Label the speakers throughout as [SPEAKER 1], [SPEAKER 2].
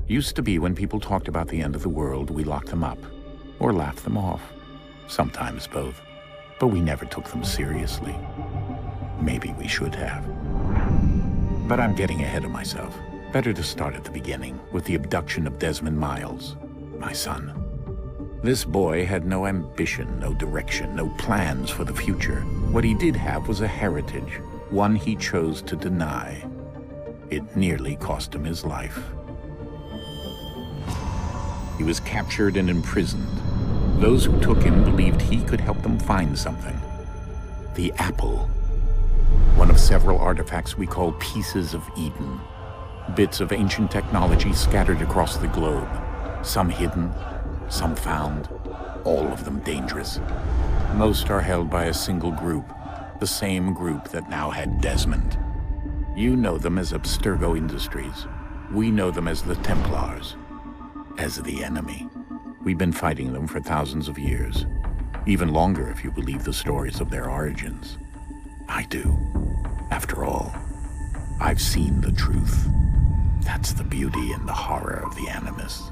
[SPEAKER 1] Used to be when people talked about the end of the world, we locked them up, or laughed them off. Sometimes both. But we never took them seriously. Maybe we should have. But I'm getting ahead of myself. Better to start at the beginning, with the abduction of Desmond Miles, my son. This boy had no ambition, no direction, no plans for the future. What he did have was a heritage, one he chose to deny. It nearly cost him his life. He was captured and imprisoned. Those who took him believed he could help them find something. The apple. One of several artifacts we call pieces of Eden. Bits of ancient technology scattered across the globe. Some hidden, some found, all of them dangerous. Most are held by a single group, the same group that now had Desmond. You know them as Abstergo Industries. We know them as the Templars, as the enemy. We've been fighting them for thousands of years, even longer if you believe the stories of their origins. I do. After all, I've seen the truth. That's the beauty and the horror of the Animus.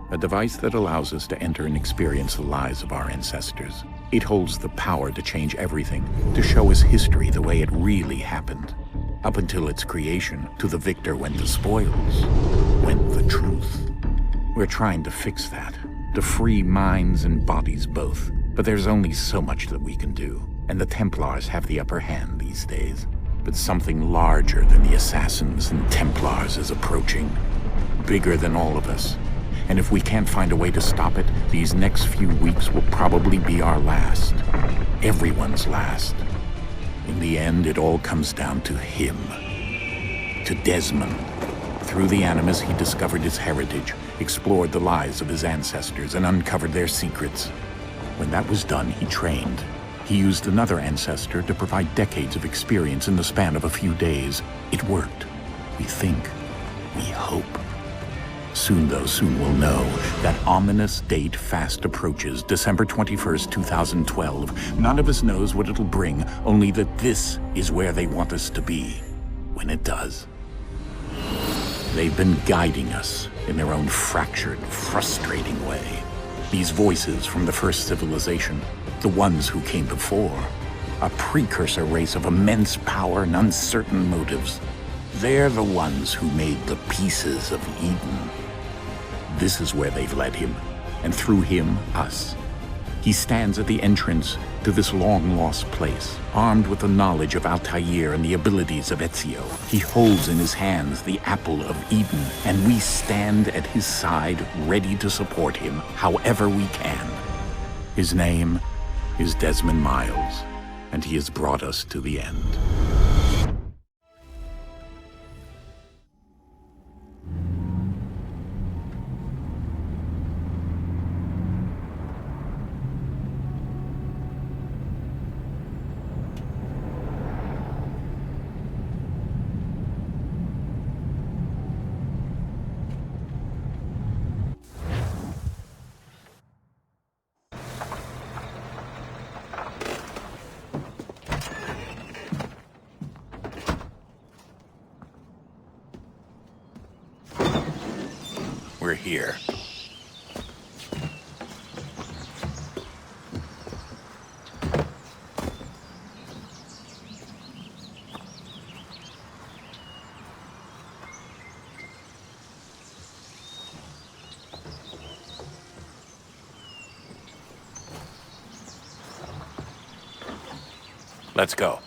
[SPEAKER 1] A device that allows us to enter and experience the lives of our ancestors. It holds the power to change everything, to show us history the way it really happened. Up until its creation, to the victor went the spoils, went the truth. We're trying to fix that, to free minds and bodies both. But there's only so much that we can do, and the Templars have the upper hand these days. But something larger than the Assassins and Templars is approaching, bigger than all of us. And if we can't find a way to stop it, these next few weeks will probably be our last. Everyone's last. In the end, it all comes down to him. To Desmond. Through the Animus, he discovered his heritage, explored the lives of his ancestors, and uncovered their secrets. When that was done, he trained. He used another ancestor to provide decades of experience in the span of a few days. It worked. We think. We hope. Soon we'll know. That ominous date fast approaches, December 21st, 2012. None of us knows what it'll bring, only that this is where they want us to be, when it does. They've been guiding us in their own fractured, frustrating way. These voices from the first civilization, the ones who came before, a precursor race of immense power and uncertain motives. They're the ones who made the pieces of Eden. This is where they've led him, and through him, us. He stands at the entrance to this long-lost place, armed with the knowledge of Altair and the abilities of Ezio. He holds in his hands the apple of Eden, and we stand at his side, ready to support him however we can. His name is Desmond Miles, and he has brought us to the end. We're here. Let's go.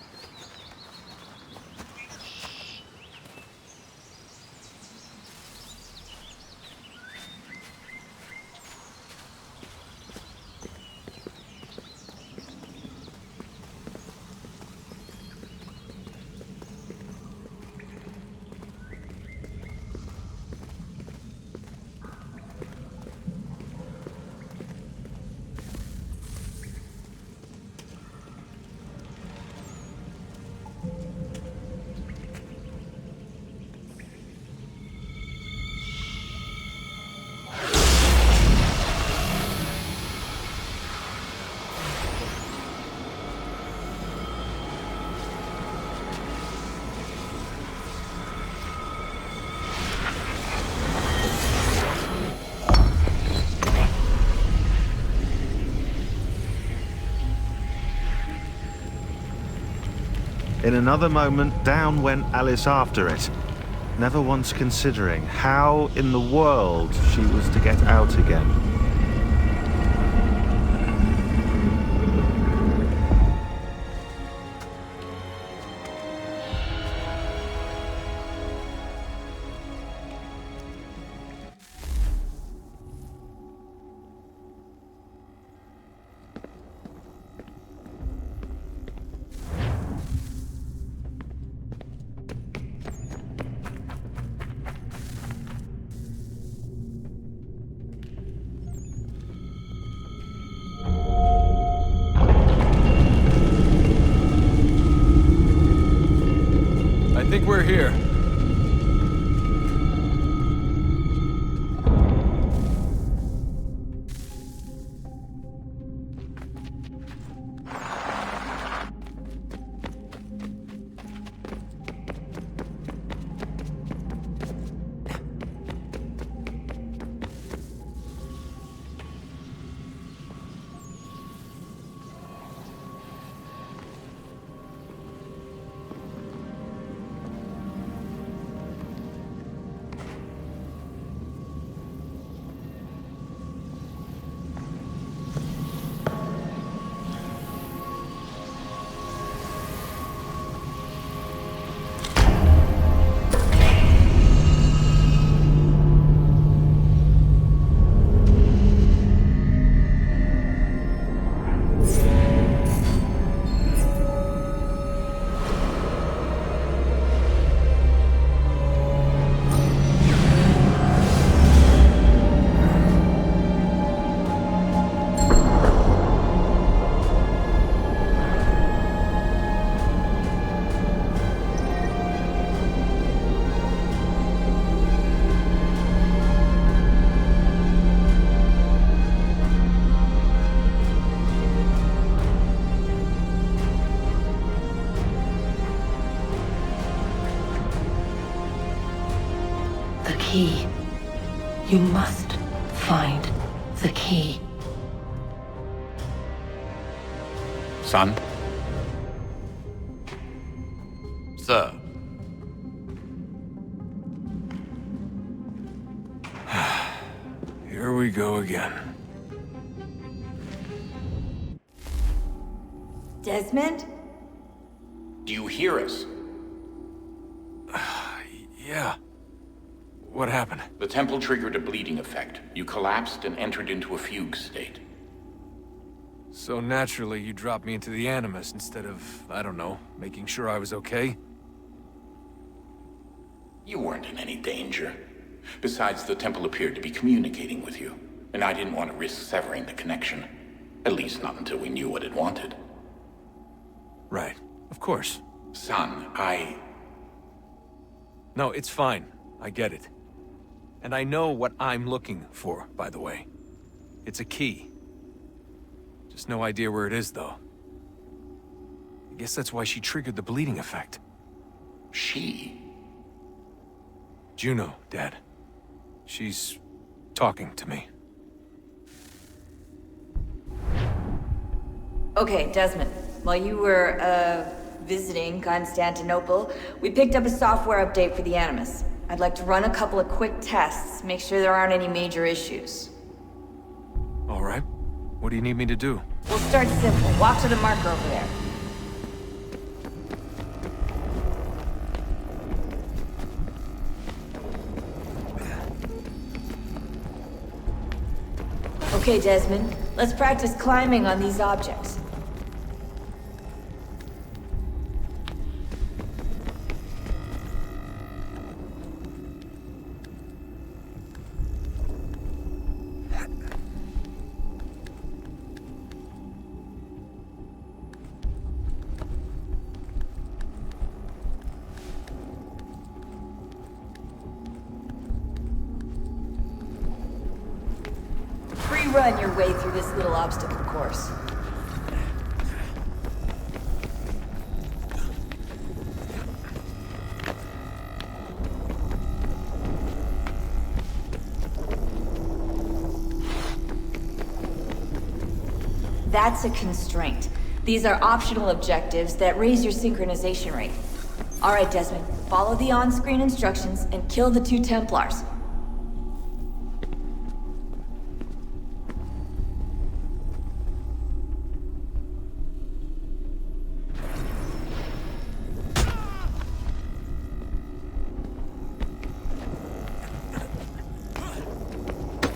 [SPEAKER 2] In another moment, down went Alice after it, never once considering how in the world she was to get out again.
[SPEAKER 3] I think we're here.
[SPEAKER 4] The key. You must find the key.
[SPEAKER 1] Son?
[SPEAKER 3] Sir. Here we go again.
[SPEAKER 5] Desmond?
[SPEAKER 1] Do you hear us?
[SPEAKER 3] Yeah. What happened?
[SPEAKER 1] The temple triggered a bleeding effect. You collapsed and entered into a fugue state.
[SPEAKER 3] So naturally, you dropped me into the Animus instead of, I don't know, making sure I was okay?
[SPEAKER 1] You weren't in any danger. Besides, the temple appeared to be communicating with you, and I didn't want to risk severing the connection. At least not until we knew what it wanted.
[SPEAKER 3] Right. Of course.
[SPEAKER 1] Son,
[SPEAKER 3] No, it's fine. I get it. And I know what I'm looking for, by the way. It's a key. Just no idea where it is, though. I guess that's why she triggered the bleeding effect.
[SPEAKER 1] She?
[SPEAKER 3] Juno, Dad. She's talking to me.
[SPEAKER 5] Okay, Desmond. While you were, visiting Constantinople, we picked up a software update for the Animus. I'd like to run a couple of quick tests, make sure there aren't any major issues.
[SPEAKER 3] All right. What do you need me to do?
[SPEAKER 5] We'll start simple. Walk to the marker over there. Okay, Desmond. Let's practice climbing on these objects. Run your way through this little obstacle course. That's a constraint. These are optional objectives that raise your synchronization rate. Alright, Desmond, follow the on-screen instructions and kill the 2 Templars.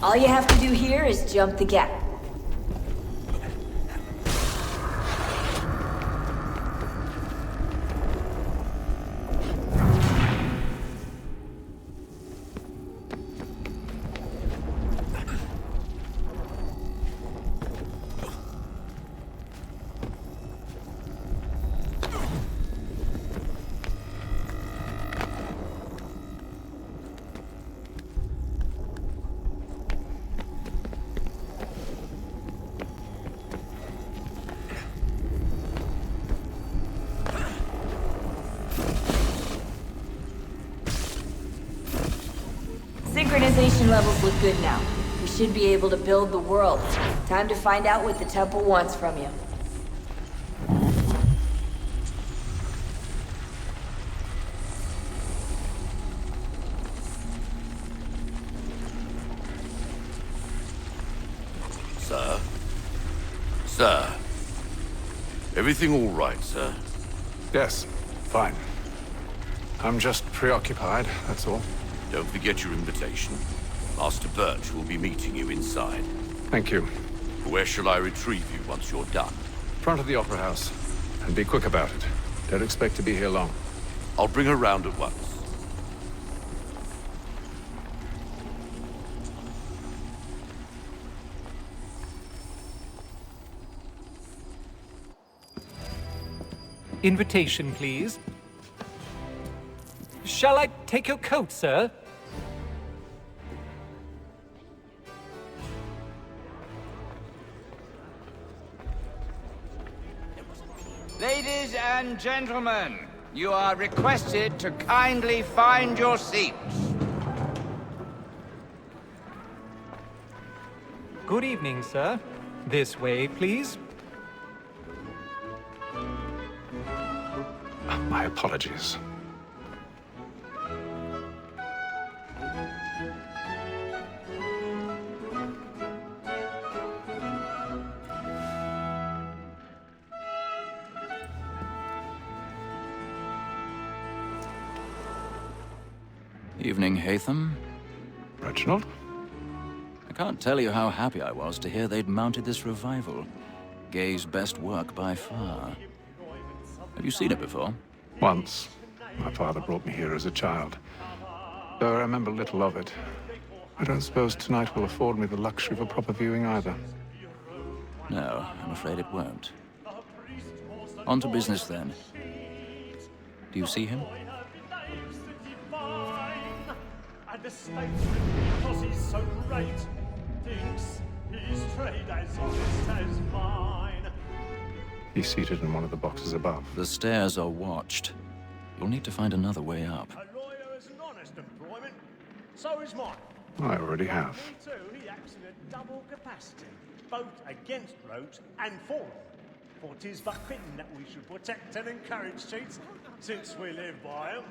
[SPEAKER 5] All you have to do here is jump the gap. Synchronization levels look good now. We should be able to build the world. Time to find out what the temple wants from you.
[SPEAKER 6] Sir? Sir? Everything all right, sir?
[SPEAKER 7] Yes, fine. I'm just preoccupied, that's all.
[SPEAKER 6] Don't forget your invitation. Master Birch will be meeting you inside.
[SPEAKER 7] Thank you.
[SPEAKER 6] Where shall I retrieve you once you're done?
[SPEAKER 7] Front of the Opera House. And be quick about it. Don't expect to be here long.
[SPEAKER 6] I'll bring her round at once.
[SPEAKER 8] Invitation, please. Shall I take your coat, sir?
[SPEAKER 9] Ladies and gentlemen, you are requested to kindly find your seats.
[SPEAKER 8] Good evening, sir. This way, please.
[SPEAKER 7] My apologies.
[SPEAKER 10] Evening, Hatham.
[SPEAKER 7] Reginald?
[SPEAKER 10] I can't tell you how happy I was to hear they'd mounted this revival. Gay's best work by far. Have you seen it before?
[SPEAKER 7] Once. My father brought me here as a child. Though I remember little of it. I don't suppose tonight will afford me the luxury of a proper viewing either.
[SPEAKER 10] No, I'm afraid it won't. On to business then. Do you see him?
[SPEAKER 11] The state, because he's so great, thinks his trade as honest as mine.
[SPEAKER 7] He's seated in one of the boxes above.
[SPEAKER 10] The stairs are watched. You'll need to find another way up.
[SPEAKER 11] A lawyer is an honest employment, so is mine.
[SPEAKER 7] I already have.
[SPEAKER 11] Me too, he acts in a double capacity, both against rogues and for them. For 'tis but fitting that we should protect and encourage cheats, since we live by them.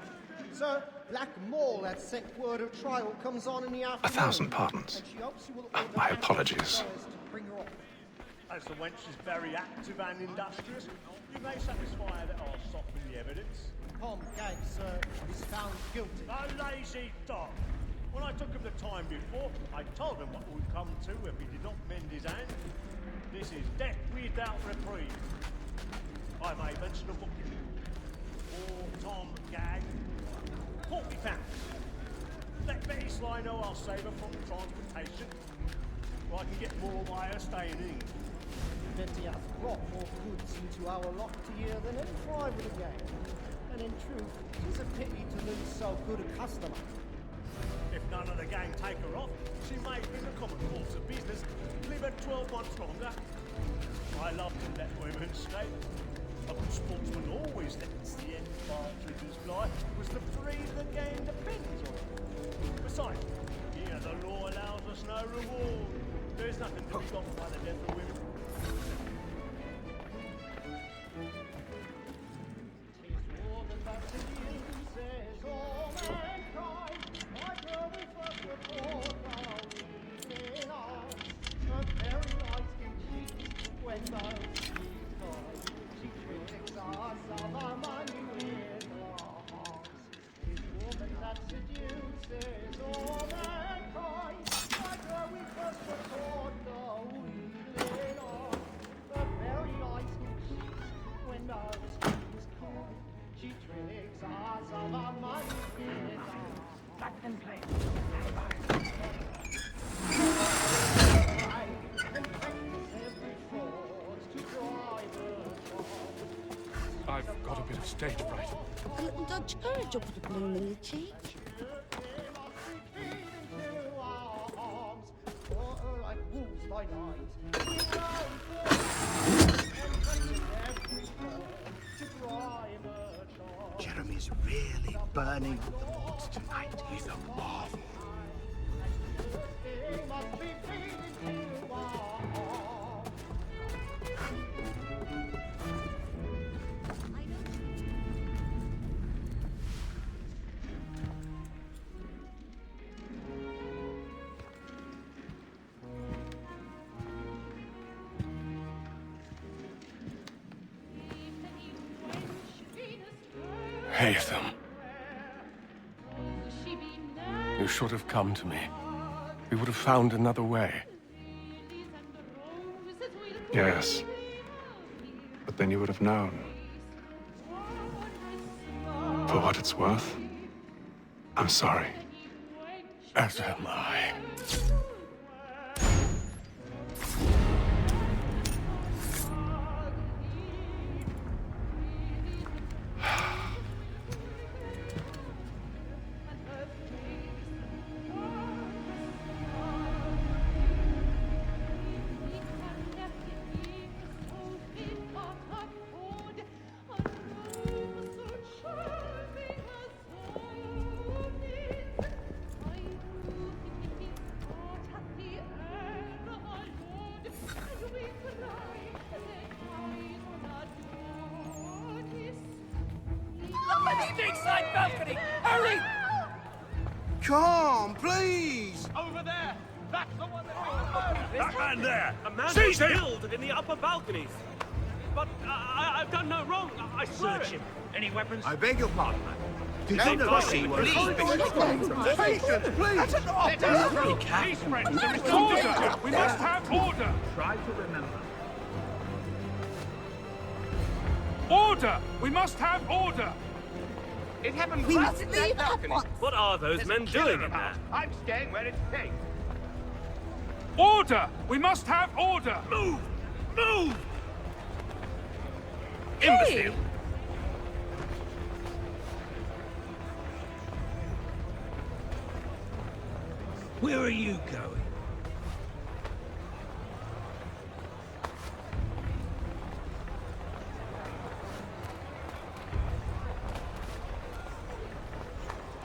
[SPEAKER 12] Sir, Black Mall had sent word of trial comes on in the afternoon.
[SPEAKER 7] 1,000 pardons.
[SPEAKER 12] And she hopes you will
[SPEAKER 7] My apologies.
[SPEAKER 12] to bring her off.
[SPEAKER 11] As the wench is very active and industrious, you may satisfy that I'll soften the evidence.
[SPEAKER 12] Tom Gag, sir, is found guilty.
[SPEAKER 11] A lazy dog! When I took him the time before, I told him what would come to if he did not mend his hand. This is death without reprieve. I may mention a booking. For Tom Gag, 40 pounds. Let Betty Sly know I'll save her from transportation, or I can get more by her staying in.
[SPEAKER 12] Betty hath brought more goods into our locked year than any private gang. And in truth, it's a pity to lose so good a customer.
[SPEAKER 11] If none of the gang take her off, she may, in the common course of business, live her 12 months longer. I love to let women escape. A good sportsman always lets the end partridges fly, because the breed of the game depends on it. Besides, here the law allows us no reward. There's nothing to be got by the death of women.
[SPEAKER 13] stage fright.
[SPEAKER 14] A little Dutch courage up the bloom in the cheek.
[SPEAKER 15] Jeremy's really burning the boards tonight. He's a marvel.
[SPEAKER 13] Haytham. You should have come to me. We would have found another way.
[SPEAKER 7] Yes. But then you would have known. For what it's worth, I'm sorry.
[SPEAKER 13] As am I.
[SPEAKER 9] Inside balcony! Hurry!
[SPEAKER 15] Come, please!
[SPEAKER 9] Over there! That's the one that we
[SPEAKER 11] That man there!
[SPEAKER 16] A man
[SPEAKER 11] Seize
[SPEAKER 16] was
[SPEAKER 11] him!
[SPEAKER 16] killed in the upper balconies. But I've done no wrong. I swear
[SPEAKER 11] Search
[SPEAKER 16] it.
[SPEAKER 11] him. Any weapons?
[SPEAKER 15] I beg your pardon.
[SPEAKER 11] Take
[SPEAKER 15] No,
[SPEAKER 11] the
[SPEAKER 15] pussy,
[SPEAKER 11] body.
[SPEAKER 15] please. Patience, please.
[SPEAKER 11] That's enough.
[SPEAKER 13] Peace, friends. There is order. We must have order.
[SPEAKER 11] Try to remember.
[SPEAKER 13] Order! We must have order!
[SPEAKER 9] It happened
[SPEAKER 14] We
[SPEAKER 9] right
[SPEAKER 14] must
[SPEAKER 9] in
[SPEAKER 14] leave
[SPEAKER 9] that
[SPEAKER 14] at
[SPEAKER 9] balcony.
[SPEAKER 14] once.
[SPEAKER 16] What are those
[SPEAKER 9] There's
[SPEAKER 16] men
[SPEAKER 9] a killer
[SPEAKER 16] doing in
[SPEAKER 9] about.
[SPEAKER 16] there?
[SPEAKER 9] I'm staying where it's safe.
[SPEAKER 13] Order! We must have order!
[SPEAKER 11] Move! Move!
[SPEAKER 16] Imbecile!
[SPEAKER 11] Where are you going?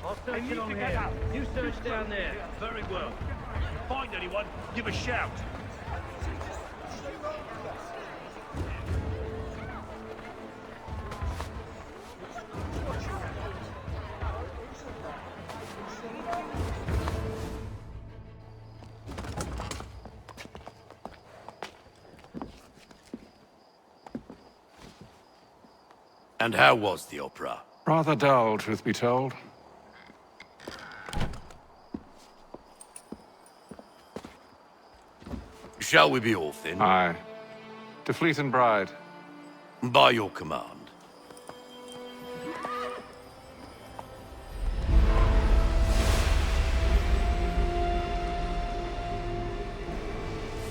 [SPEAKER 16] I'll search it on here. You search down there.
[SPEAKER 11] Very well. If you find anyone, give a shout.
[SPEAKER 6] And how was the opera?
[SPEAKER 7] Rather dull, truth be told.
[SPEAKER 6] Shall we be off then?
[SPEAKER 7] Aye. To Fleet and Bride.
[SPEAKER 6] By your command.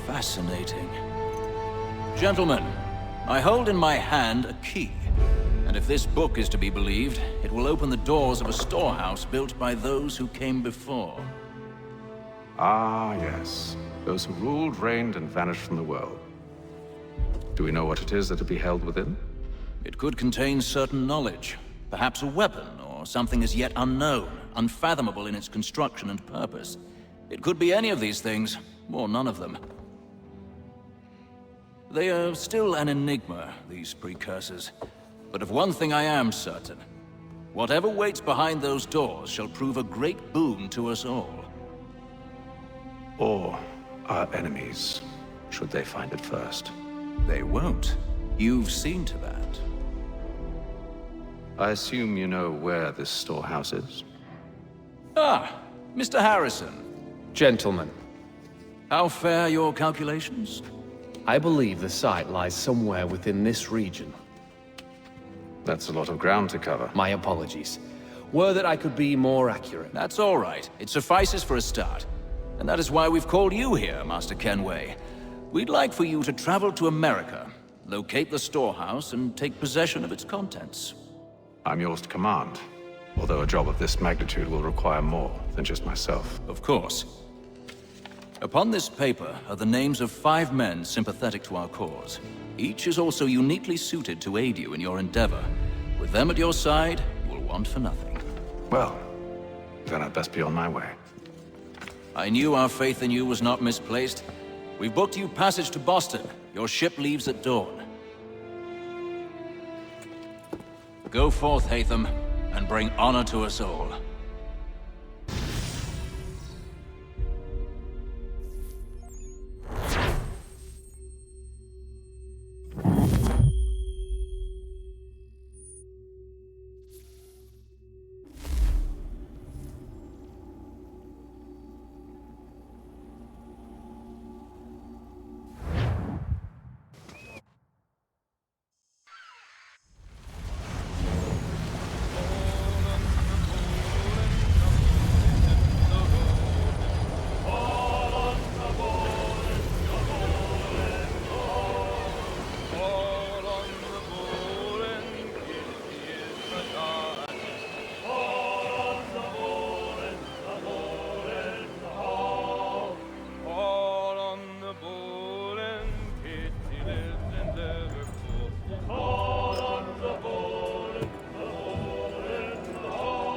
[SPEAKER 10] Fascinating. Gentlemen, I hold in my hand a key. And if this book is to be believed, it will open the doors of a storehouse built by those who came before.
[SPEAKER 7] Ah, yes. Those who ruled, reigned, and vanished from the world. Do we know what it is that will be held within?
[SPEAKER 10] It could contain certain knowledge. Perhaps a weapon, or something as yet unknown, unfathomable in its construction and purpose. It could be any of these things, or none of them. They are still an enigma, these precursors. But of one thing I am certain. Whatever waits behind those doors shall prove a great boon to us all.
[SPEAKER 7] Or our enemies, should they find it first.
[SPEAKER 10] They won't. You've seen to that.
[SPEAKER 7] I assume you know where this storehouse is?
[SPEAKER 10] Ah, Mr. Harrison.
[SPEAKER 17] Gentlemen,
[SPEAKER 10] How fare your calculations?
[SPEAKER 17] I believe the site lies somewhere within this region.
[SPEAKER 7] That's a lot of ground to cover.
[SPEAKER 17] My apologies. Were that I could be more accurate.
[SPEAKER 10] That's all right. It suffices for a start. And that is why we've called you here, Master Kenway. We'd like for you to travel to America, locate the storehouse, and take possession of its contents.
[SPEAKER 7] I'm yours to command. Although a job of this magnitude will require more than just myself.
[SPEAKER 10] Of course. Upon this paper are the names of 5 men sympathetic to our cause. Each is also uniquely suited to aid you in your endeavor. With them at your side, you will want for nothing.
[SPEAKER 7] Well, then I'd best be on my way.
[SPEAKER 10] I knew our faith in you was not misplaced. We've booked you passage to Boston. Your ship leaves at dawn. Go forth, Hatham, and bring honor to us all.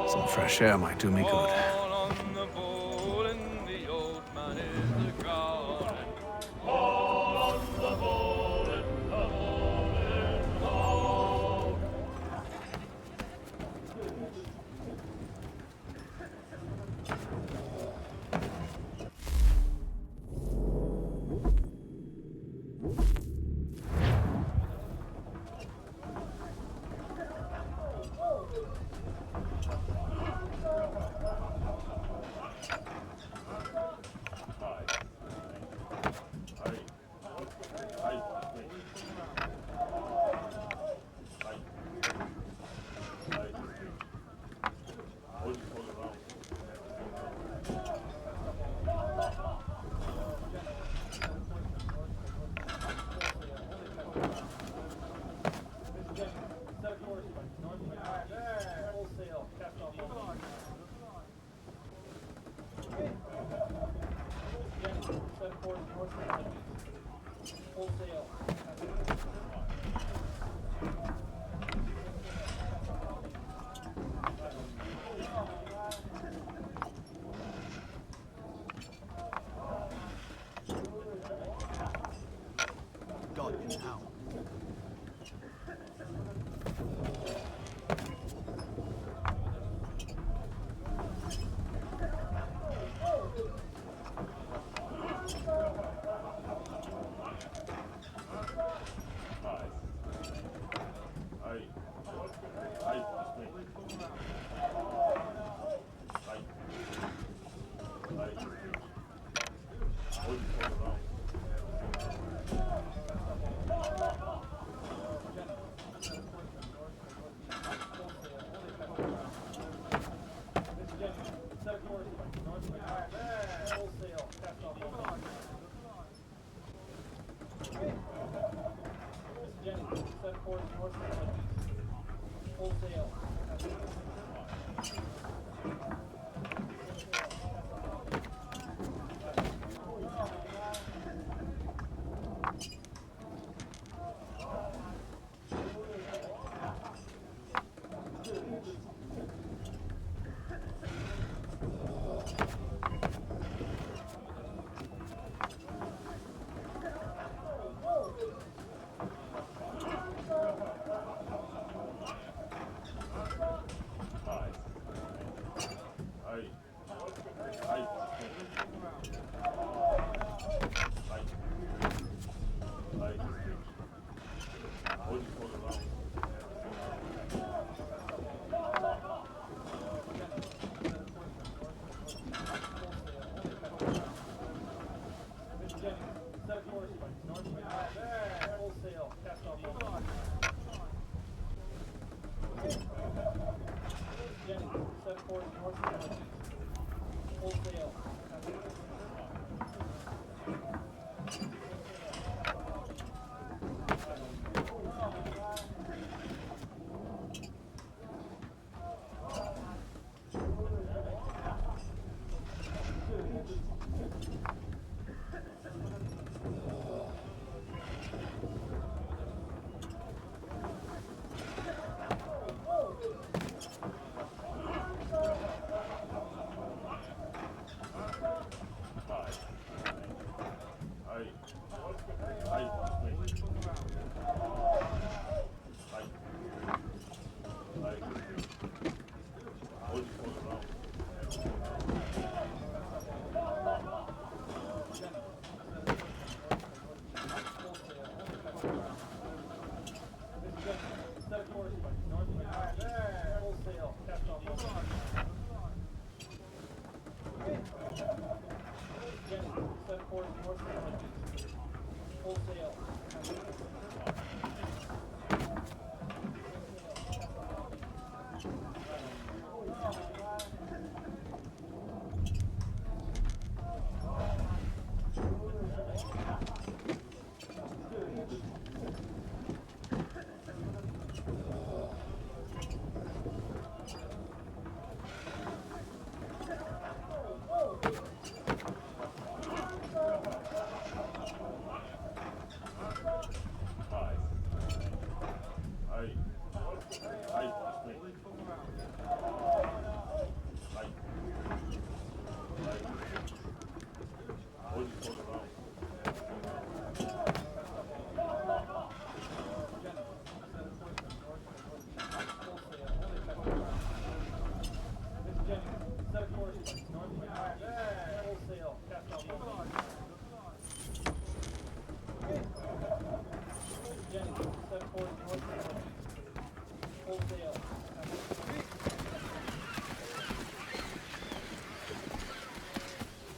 [SPEAKER 7] Some fresh air might do me good.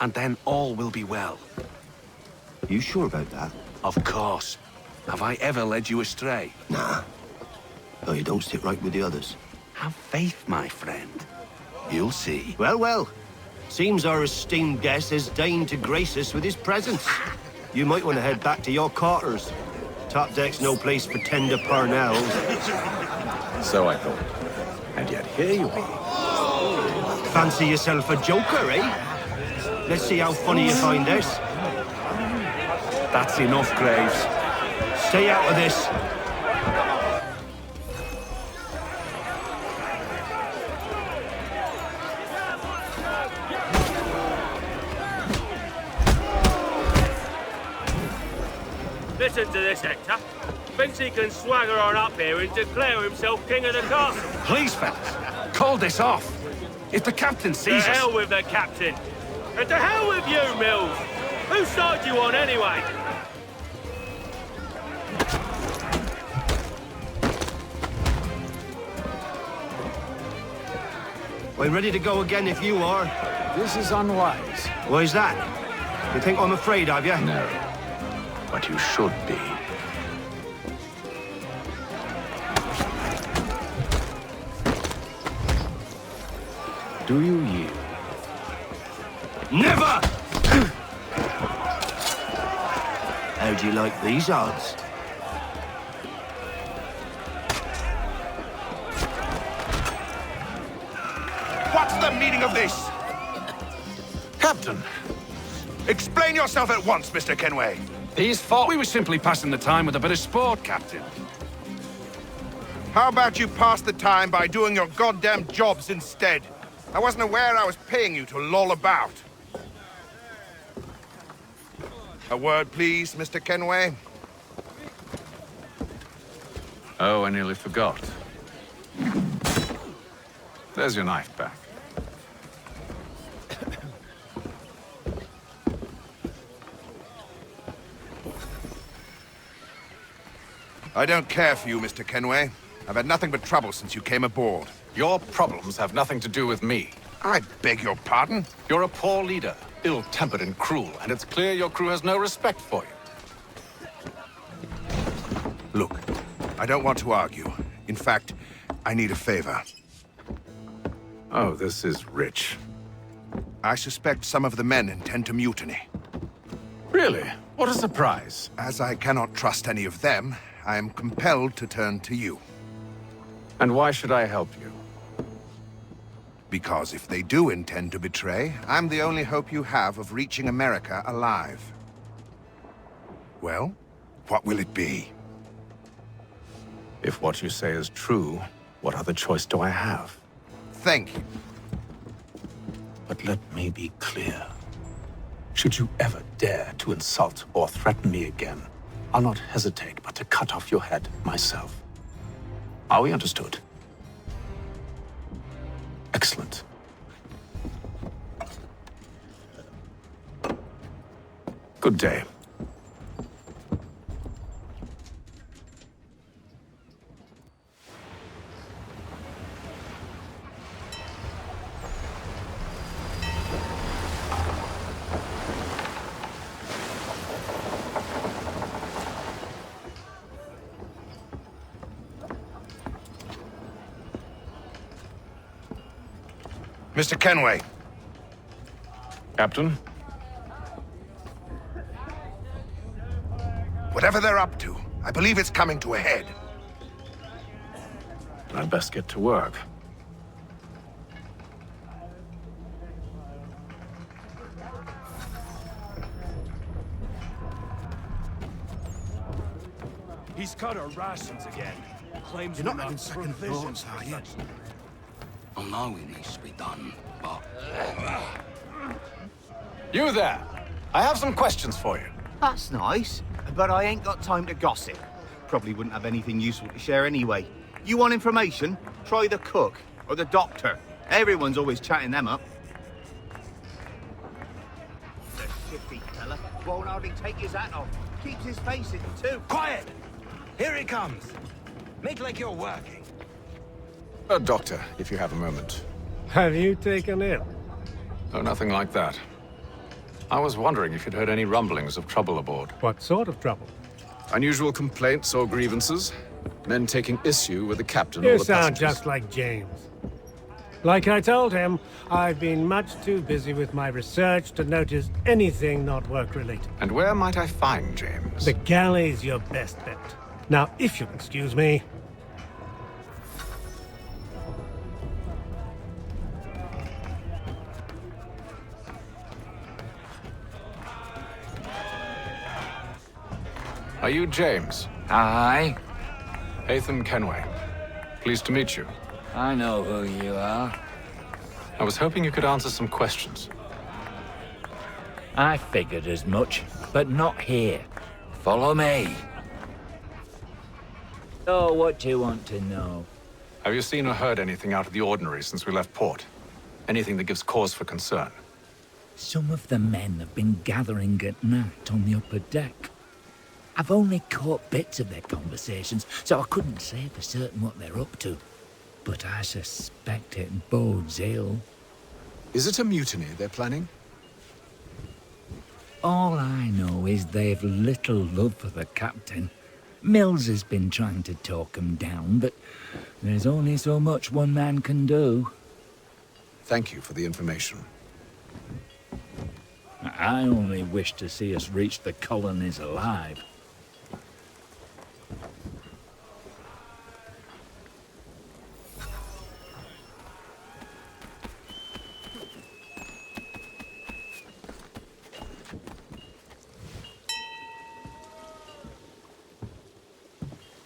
[SPEAKER 6] And then all will be well.
[SPEAKER 15] You sure about that?
[SPEAKER 6] Of course. Have I ever led you astray?
[SPEAKER 15] Nah. Oh, you don't sit right with the others.
[SPEAKER 6] Have faith, my friend. You'll see.
[SPEAKER 15] Well, well. Seems our esteemed guest has deigned to grace us with his presence. You might want to head back to your quarters. Top deck's no place for tender parnells.
[SPEAKER 1] So I thought. And yet here you are.
[SPEAKER 15] Fancy yourself a joker, eh? Let's see how funny you find this.
[SPEAKER 6] That's enough, Graves.
[SPEAKER 15] Stay out of this.
[SPEAKER 16] Listen to this, Hector. Thinks he can swagger on up here and declare himself king of the castle.
[SPEAKER 6] Please, fellas, call this off. If the captain sees us...
[SPEAKER 16] To hell with the captain. And to hell with you, Mills. Whose side you on, anyway?
[SPEAKER 15] We're ready to go again if you are.
[SPEAKER 1] This is unwise.
[SPEAKER 15] Why's that? You think I'm afraid of you?
[SPEAKER 1] No. But you should be. Do you yield?
[SPEAKER 15] Never! How do you like these odds?
[SPEAKER 6] What's the meaning of this? Captain! Explain yourself at once, Mr. Kenway.
[SPEAKER 13] These thought we were simply passing the time with a bit of sport, Captain.
[SPEAKER 6] How about you pass the time by doing your goddamn jobs instead? I wasn't aware I was paying you to loll about. A word, please, Mr. Kenway.
[SPEAKER 7] Oh, I nearly forgot. There's your knife back.
[SPEAKER 6] I don't care for you, Mr. Kenway. I've had nothing but trouble since you came aboard.
[SPEAKER 13] Your problems have nothing to do with me.
[SPEAKER 6] I beg your pardon?
[SPEAKER 13] You're a poor leader, ill-tempered and cruel, and it's clear your crew has no respect for you.
[SPEAKER 6] Look, I don't want to argue. In fact, I need a favor.
[SPEAKER 7] Oh, this is rich.
[SPEAKER 6] I suspect some of the men intend to mutiny.
[SPEAKER 7] Really? What a surprise.
[SPEAKER 6] As I cannot trust any of them, I am compelled to turn to you.
[SPEAKER 7] And why should I help you?
[SPEAKER 6] Because if they do intend to betray, I'm the only hope you have of reaching America alive. Well, what will it be?
[SPEAKER 7] If what you say is true, what other choice do I have?
[SPEAKER 6] Thank you.
[SPEAKER 7] But let me be clear. Should you ever dare to insult or threaten me again, I'll not hesitate but to cut off your head myself. Are we understood? Excellent. Good day.
[SPEAKER 6] Mr. Kenway.
[SPEAKER 13] Captain?
[SPEAKER 6] Whatever they're up to, I believe it's coming to a head.
[SPEAKER 13] I'd best get to work.
[SPEAKER 18] He's cut our rations again. Claims
[SPEAKER 15] You're
[SPEAKER 18] we're
[SPEAKER 15] not having second
[SPEAKER 18] provision
[SPEAKER 15] thoughts,
[SPEAKER 18] for
[SPEAKER 15] are you?
[SPEAKER 18] such-
[SPEAKER 19] I know it needs to be done, but...
[SPEAKER 13] You there! I have some questions for you.
[SPEAKER 20] That's nice, but I ain't got time to gossip. Probably wouldn't have anything useful to share anyway. You want information? Try the cook or the doctor. Everyone's always chatting them up. The shifty fella won't hardly take his hat off. Keeps his face hidden too.
[SPEAKER 18] Quiet! Here he comes. Make like you're working.
[SPEAKER 13] Doctor, if you have a moment.
[SPEAKER 11] Have you taken ill?
[SPEAKER 13] Oh, nothing like that. I was wondering if you'd heard any rumblings of trouble aboard.
[SPEAKER 11] What sort of trouble?
[SPEAKER 13] Unusual complaints or grievances? Men taking issue with the captain or
[SPEAKER 11] You
[SPEAKER 13] the
[SPEAKER 11] sound
[SPEAKER 13] passengers?
[SPEAKER 11] just like James. Like I told him, I've been much too busy with my research to notice anything not work-related.
[SPEAKER 13] And where might I find James?
[SPEAKER 11] The galley's your best bet. Now, if you'll excuse me...
[SPEAKER 13] Are you James?
[SPEAKER 9] Aye.
[SPEAKER 13] Haytham Kenway. Pleased to meet you.
[SPEAKER 9] I know who you are.
[SPEAKER 13] I was hoping you could answer some questions.
[SPEAKER 9] I figured as much, but not here. Follow me. Oh, what do you want to know?
[SPEAKER 13] Have you seen or heard anything out of the ordinary since we left port? Anything that gives cause for concern?
[SPEAKER 9] Some of the men have been gathering at night on the upper deck. I've only caught bits of their conversations, so I couldn't say for certain what they're up to. But I suspect it bodes ill.
[SPEAKER 13] Is it a mutiny they're planning?
[SPEAKER 9] All I know is they've little love for the captain. Mills has been trying to talk him down, but there's only so much one man can do.
[SPEAKER 13] Thank you for the information.
[SPEAKER 9] I only wish to see us reach the colonies alive.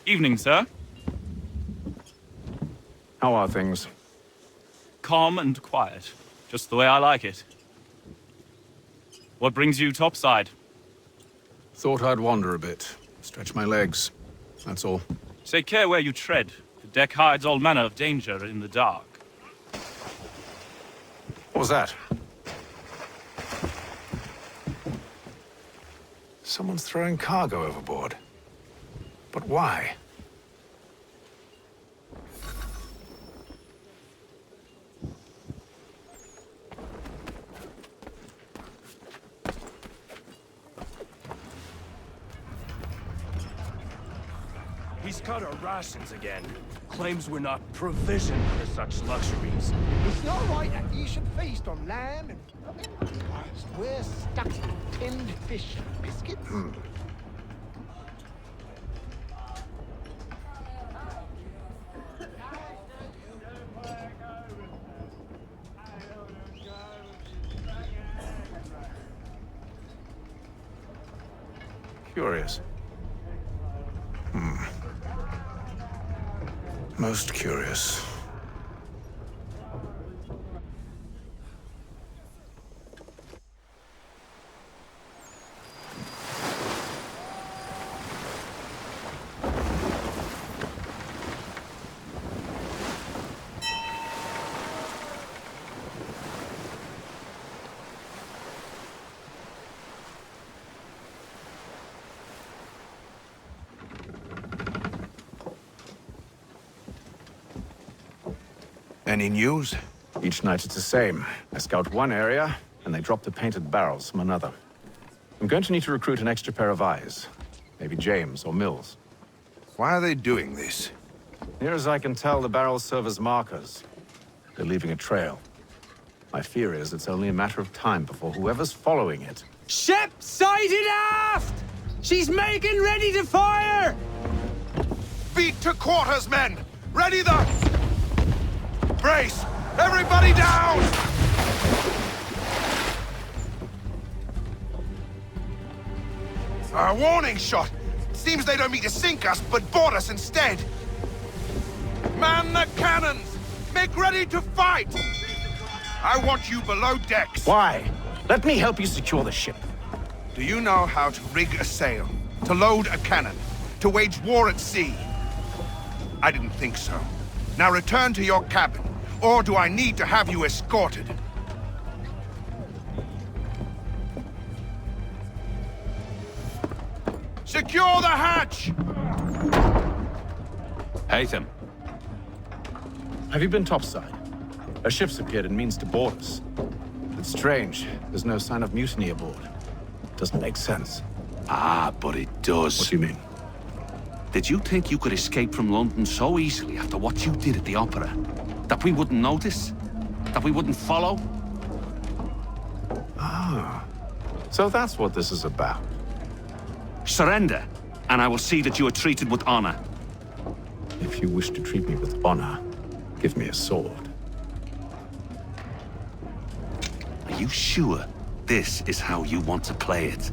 [SPEAKER 21] Evening, sir.
[SPEAKER 13] How are things?
[SPEAKER 21] Calm and quiet. Just the way I like it. What brings you topside?
[SPEAKER 13] Thought I'd wander a bit. Stretch my legs. That's all.
[SPEAKER 21] Take care where you tread. The deck hides all manner of danger in the dark.
[SPEAKER 13] What was that? Someone's throwing cargo overboard. But why?
[SPEAKER 18] He's cut our rations again. Claims we're not provisioned for such luxuries.
[SPEAKER 12] It's not right that you should feast on lamb and... whilst we're stuck with tinned fish and biscuits.
[SPEAKER 13] Curious. Most curious.
[SPEAKER 6] Any news?
[SPEAKER 13] Each night it's the same. I scout one area, and they drop the painted barrels from another. I'm going to need to recruit an extra pair of eyes. Maybe James or Mills.
[SPEAKER 6] Why are they doing this?
[SPEAKER 13] Near as I can tell, the barrels serve as markers. They're leaving a trail. My fear is it's only a matter of time before whoever's following it...
[SPEAKER 2] Ship sighted aft! She's making ready to fire!
[SPEAKER 6] Beat to quarters, men! Ready the... Brace! Everybody down! A warning shot! Seems they don't mean to sink us, but board us instead! Man the cannons! Make ready to fight! I want you below decks.
[SPEAKER 13] Why? Let me help you secure the ship.
[SPEAKER 6] Do you know how to rig a sail? To load a cannon? To wage war at sea? I didn't think so. Now return to your cabin, or do I need to have you escorted? Secure the hatch!
[SPEAKER 13] Haytham. Have you been topside? A ship's appeared and means to board us. It's strange. There's no sign of mutiny aboard. Doesn't make sense.
[SPEAKER 19] Ah, but it does.
[SPEAKER 13] What do you mean?
[SPEAKER 19] Did you think you could escape from London so easily after what you did at the opera? That we wouldn't notice? That we wouldn't follow?
[SPEAKER 13] Ah. So that's what this is about.
[SPEAKER 19] Surrender, and I will see that you are treated with honor.
[SPEAKER 13] If you wish to treat me with honor, give me a sword.
[SPEAKER 19] Are you sure this is how you want to play it?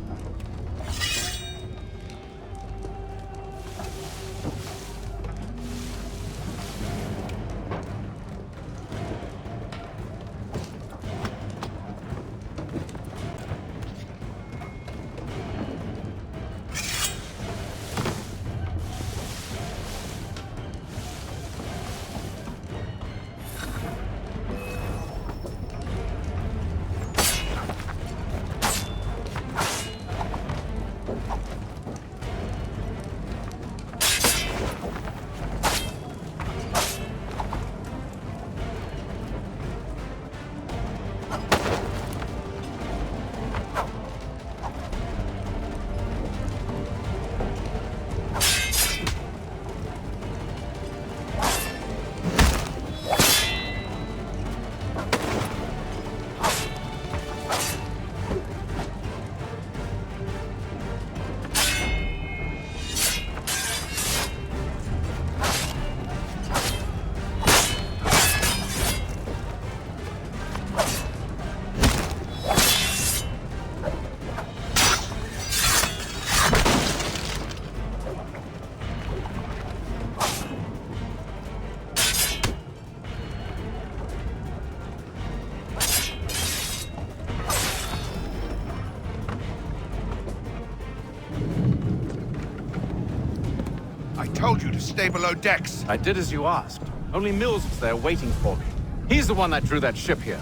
[SPEAKER 6] I told you to stay below decks.
[SPEAKER 13] I did as you asked. Only Mills was there waiting for me. He's the one that drew that ship here.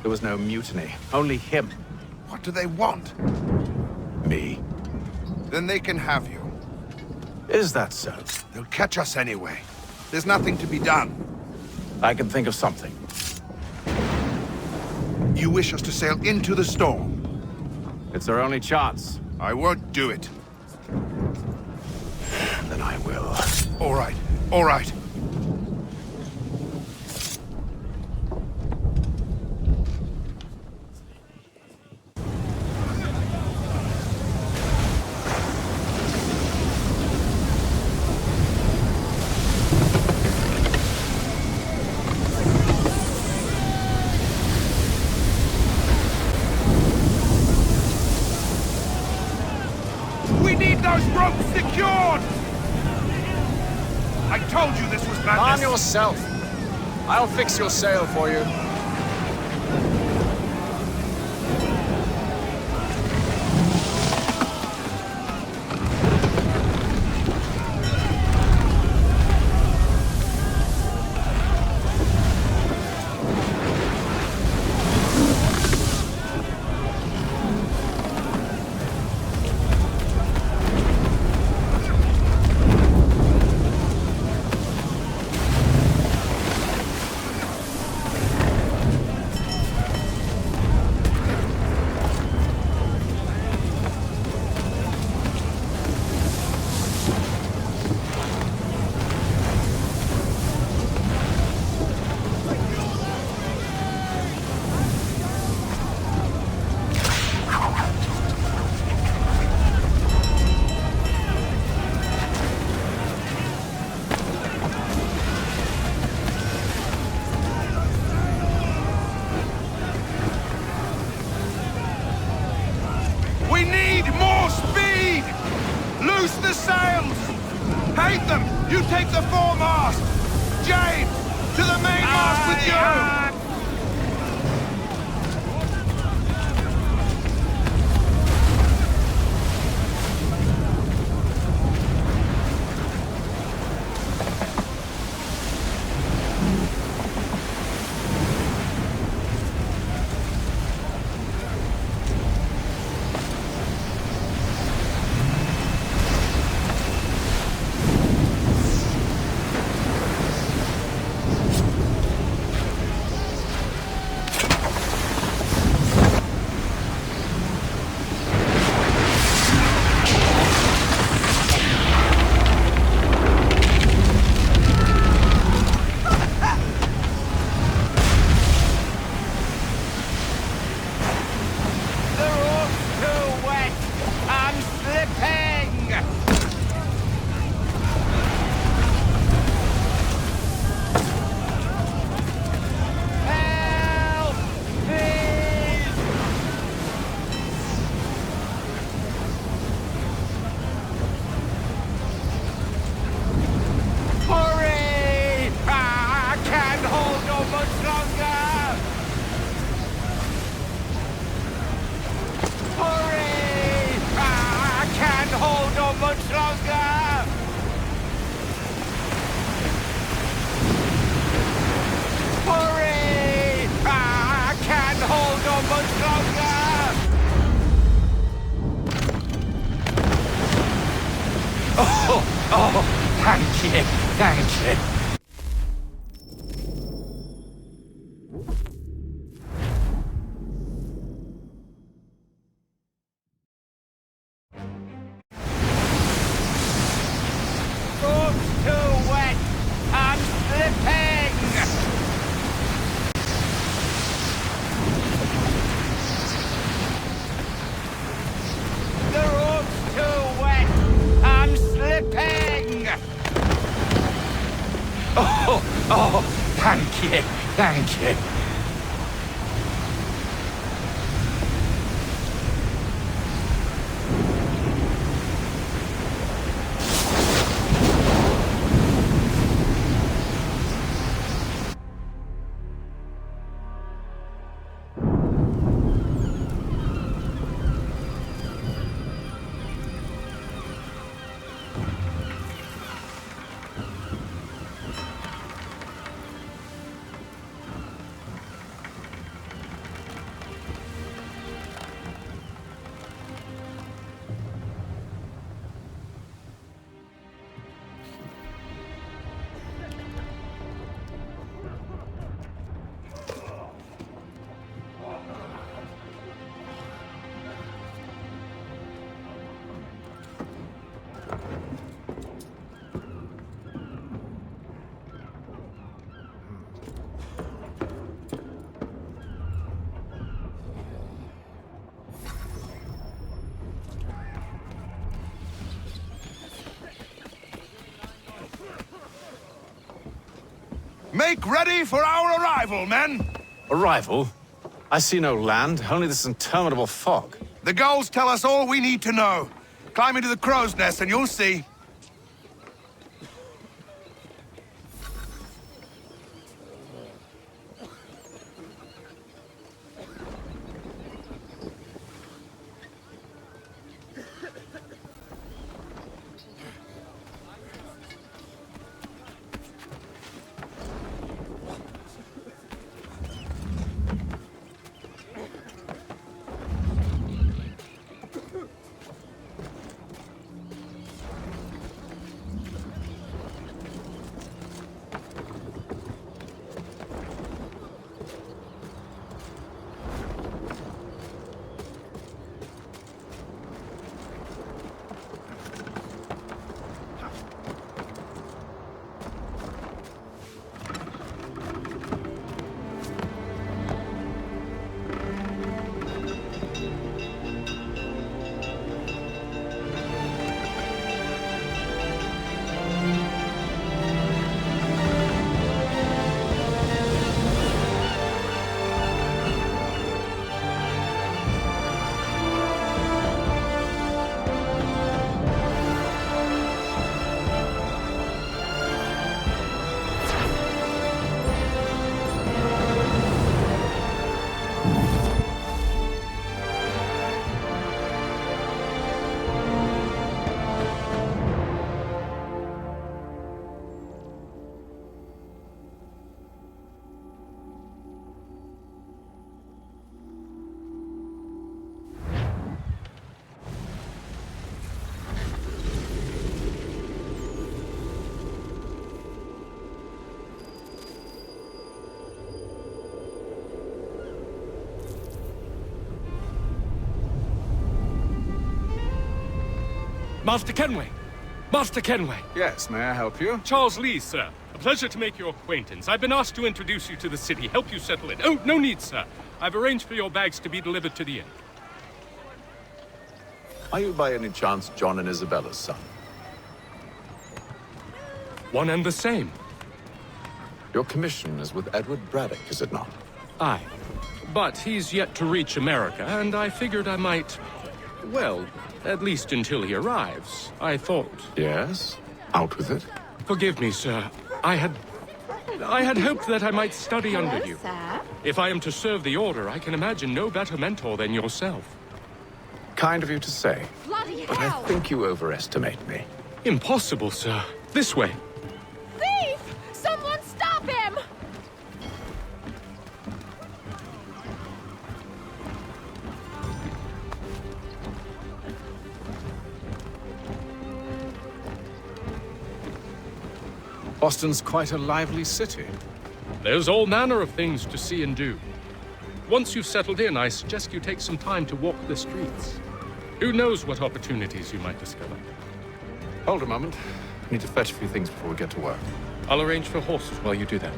[SPEAKER 13] There was no mutiny, only him.
[SPEAKER 6] What do they want?
[SPEAKER 13] Me.
[SPEAKER 6] Then they can have you.
[SPEAKER 13] Is that so?
[SPEAKER 6] They'll catch us anyway. There's nothing to be done.
[SPEAKER 13] I can think of something.
[SPEAKER 6] You wish us to sail into the storm?
[SPEAKER 13] It's our only chance.
[SPEAKER 6] I won't do it.
[SPEAKER 13] Then I will.
[SPEAKER 6] All right, all right. We need those ropes secured! I told you this was madness!
[SPEAKER 17] Calm yourself. I'll fix your sail for you.
[SPEAKER 6] 8 them! You take the foremast! James! To the mainmast with you!
[SPEAKER 1] Thank you. Thank you. Thank you. Thank you.
[SPEAKER 6] Make ready for our arrival, men!
[SPEAKER 13] Arrival? I see no land, only this interminable fog.
[SPEAKER 6] The gulls tell us all we need to know. Climb into the crow's nest and you'll see.
[SPEAKER 18] Master Kenway! Master Kenway!
[SPEAKER 13] Yes, may I help you?
[SPEAKER 18] Charles Lee, sir. A pleasure to make your acquaintance. I've been asked to introduce you to the city, help you settle in. Oh, no need, sir. I've arranged for your bags to be delivered to the inn.
[SPEAKER 13] Are you by any chance John and Isabella's son?
[SPEAKER 18] One and the same.
[SPEAKER 13] Your commission is with Edward Braddock, is it not?
[SPEAKER 18] Aye. But he's yet to reach America, and I figured I might... Well, at least until he arrives, I thought.
[SPEAKER 13] Yes? Out with it.
[SPEAKER 18] Forgive me, sir. I had hoped that I might study under you.
[SPEAKER 5] Sir.
[SPEAKER 18] If I am to serve the Order, I can imagine no better mentor than yourself.
[SPEAKER 13] Kind of you to say.
[SPEAKER 14] Bloody
[SPEAKER 13] But I
[SPEAKER 14] hell!
[SPEAKER 13] think you overestimate me.
[SPEAKER 18] Impossible, sir. This way.
[SPEAKER 14] Thief! Someone stop him!
[SPEAKER 13] Boston's quite a lively city.
[SPEAKER 18] There's all manner of things to see and do. Once you've settled in, I suggest you take some time to walk the streets. Who knows what opportunities you might discover.
[SPEAKER 13] Hold a moment. I need to fetch a few things before we get to work.
[SPEAKER 18] I'll arrange for horses while you do that.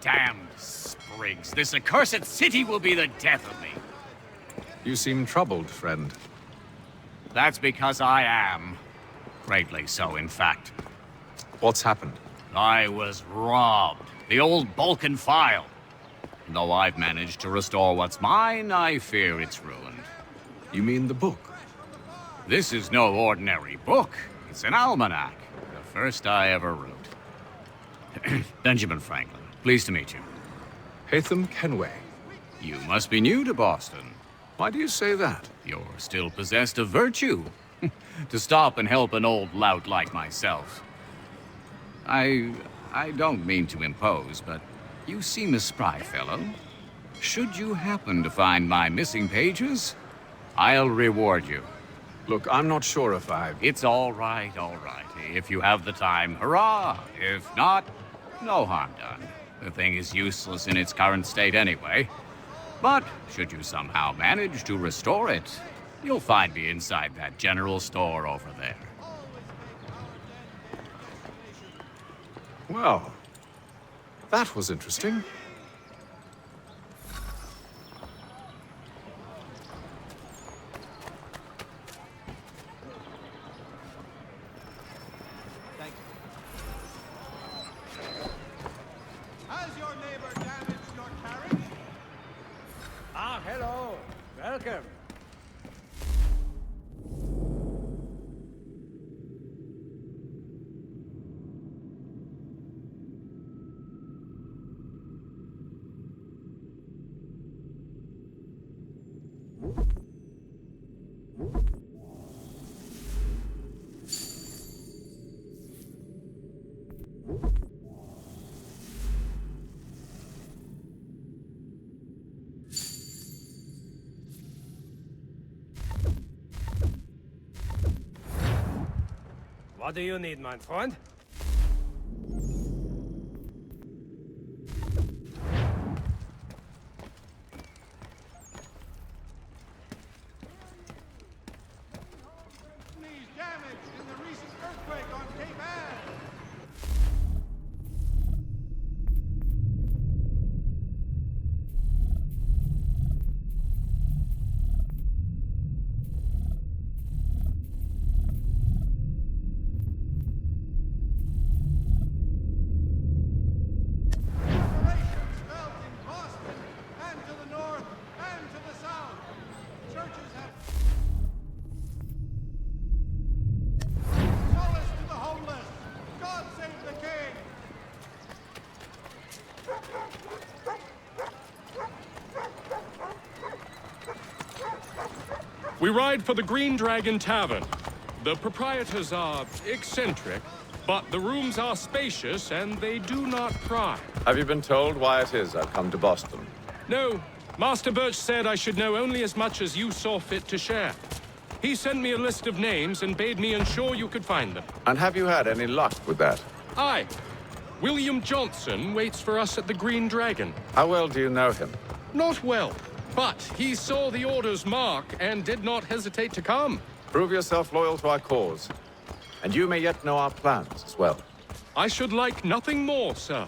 [SPEAKER 4] Damned sprigs. This accursed city will be the death of me.
[SPEAKER 13] You seem troubled, friend.
[SPEAKER 4] That's because I am. Greatly so, in fact.
[SPEAKER 13] What's happened?
[SPEAKER 4] I was robbed. The old Balkan file. Though I've managed to restore what's mine, I fear it's ruined.
[SPEAKER 13] You mean the book?
[SPEAKER 4] This is no ordinary book. It's an almanac. The first I ever wrote. Benjamin Franklin. Pleased to meet you.
[SPEAKER 13] Haytham Kenway.
[SPEAKER 4] You must be new to Boston.
[SPEAKER 13] Why do you say that?
[SPEAKER 4] You're still possessed of virtue. To stop and help an old lout like myself. I don't mean to impose, but you seem a spry fellow. Should you happen to find my missing pages, I'll reward you.
[SPEAKER 13] Look, I'm not sure if
[SPEAKER 4] It's all right, all right. If you have the time, hurrah! If not, no harm done. The thing is useless in its current state anyway. But should you somehow manage to restore it, you'll find me inside that general store over there.
[SPEAKER 13] Well, that was interesting.
[SPEAKER 11] Has your neighbor damaged your carriage? Ah, hello. Welcome. What do you need, my friend? Damaged in the recent earthquake on Cape Ann.
[SPEAKER 18] We ride for the Green Dragon Tavern. The proprietors are eccentric, but the rooms are spacious and they do not pry.
[SPEAKER 13] Have you been told why it is I've come to Boston?
[SPEAKER 18] No. Master Birch said I should know only as much as you saw fit to share. He sent me a list of names and bade me ensure you could find them.
[SPEAKER 13] And have you had any luck with that?
[SPEAKER 18] Aye. William Johnson waits for us at the Green Dragon.
[SPEAKER 13] How well do you know him?
[SPEAKER 18] Not well, but he saw the order's mark and did not hesitate to come.
[SPEAKER 13] Prove yourself loyal to our cause, and you may yet know our plans as well.
[SPEAKER 18] I should like nothing more, sir.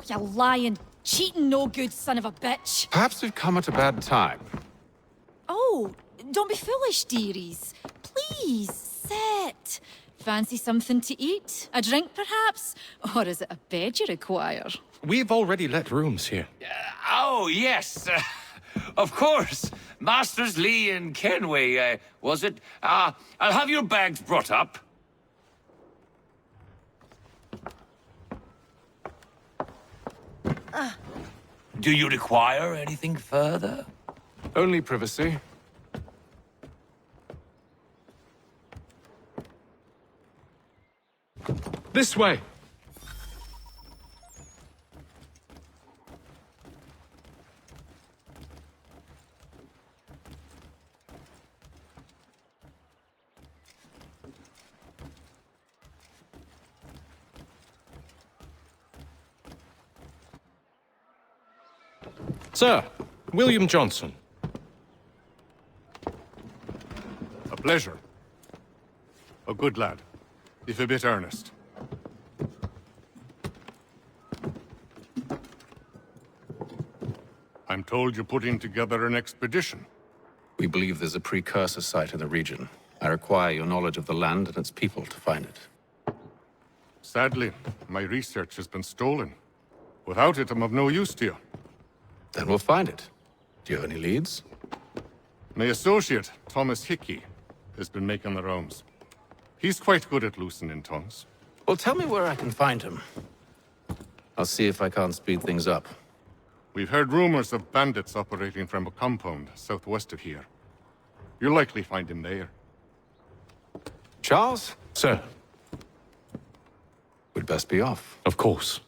[SPEAKER 14] You lying, cheating, no good son of a bitch.
[SPEAKER 13] Perhaps we've come at a bad time.
[SPEAKER 14] Oh, don't be foolish, dearies. Please, sit. Fancy something to eat? A drink, perhaps? Or is it a bed you require?
[SPEAKER 18] We've already let rooms here.
[SPEAKER 3] Oh, yes. Of course. Masters Lee and Kenway, was it? I'll have your bags brought up. Do you require anything further?
[SPEAKER 13] Only privacy.
[SPEAKER 18] This way. Sir, William Johnson.
[SPEAKER 22] A pleasure. A good lad, if a bit earnest. I'm told you're putting together an expedition.
[SPEAKER 13] We believe there's a precursor site in the region. I require your knowledge of the land and its people to find it.
[SPEAKER 22] Sadly, my research has been stolen. Without it, I'm of no use to you.
[SPEAKER 13] Then we'll find it. Do you have any leads?
[SPEAKER 22] My associate, Thomas Hickey, has been making the rounds. He's quite good at loosening tongues.
[SPEAKER 13] Well, tell me where I can find him. I'll see if I can't speed things up.
[SPEAKER 22] We've heard rumors of bandits operating from a compound southwest of here. You'll likely find him there.
[SPEAKER 13] Charles?
[SPEAKER 18] Sir.
[SPEAKER 13] We'd best be off.
[SPEAKER 18] Of course.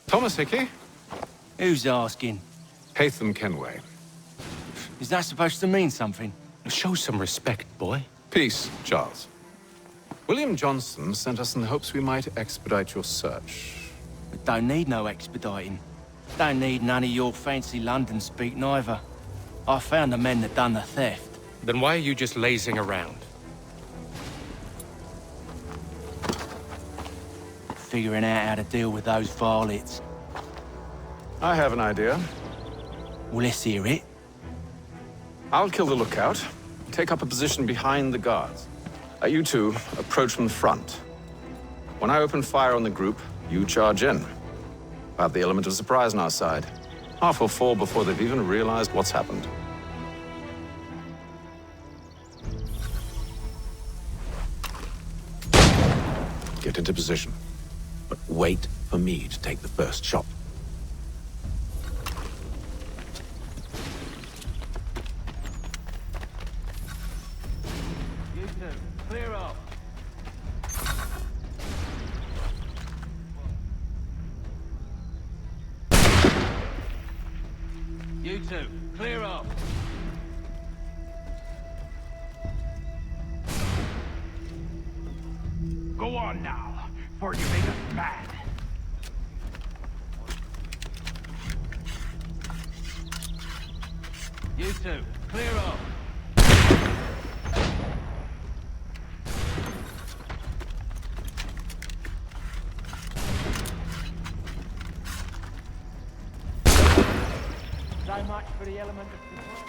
[SPEAKER 13] Thomas Hickey?
[SPEAKER 2] Who's asking?
[SPEAKER 13] Haytham Kenway.
[SPEAKER 2] Is that supposed to mean something?
[SPEAKER 18] Show some respect, boy.
[SPEAKER 13] Peace, Charles. William Johnson sent us in the hopes we might expedite your search.
[SPEAKER 2] We don't need no expediting. Don't need none of your fancy London speak neither. I found the men that done the theft.
[SPEAKER 18] Then why are you just lazing around?
[SPEAKER 2] Figuring out how to deal with those varlets.
[SPEAKER 13] I have an idea.
[SPEAKER 2] Well, let's hear it.
[SPEAKER 13] I'll kill the lookout, take up a position behind the guards. You two approach from the front. When I open fire on the group, you charge in. We'll have the element of surprise on our side. Half will fall before they've even realized what's happened.
[SPEAKER 7] Get into position. But wait for me to take the first shot.
[SPEAKER 2] You two, clear off. You two, clear off.
[SPEAKER 8] Go on now, for you make us mad.
[SPEAKER 2] You two, clear off.
[SPEAKER 8] So much for the element of surprise.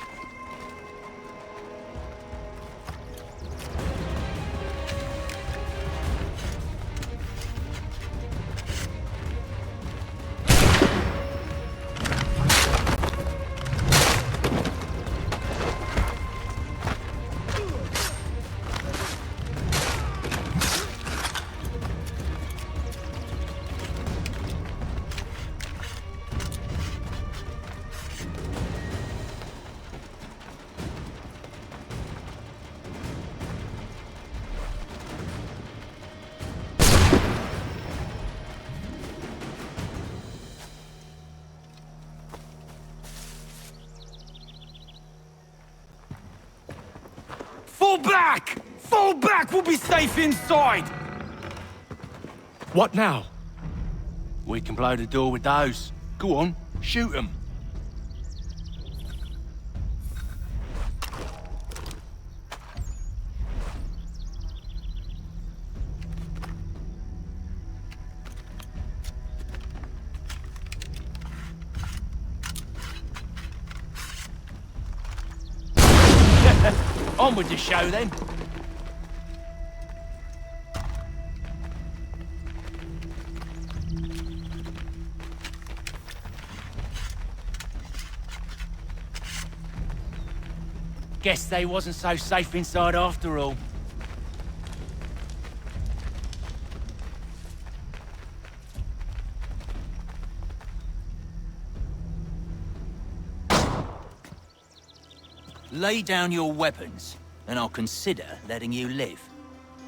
[SPEAKER 2] Fall back! Fall back! We'll be safe inside!
[SPEAKER 18] What now?
[SPEAKER 2] We can blow the door with those. Go on, shoot them. On with the show, then. Guess they wasn't so safe inside after all. Lay down your weapons, and I'll consider letting you live.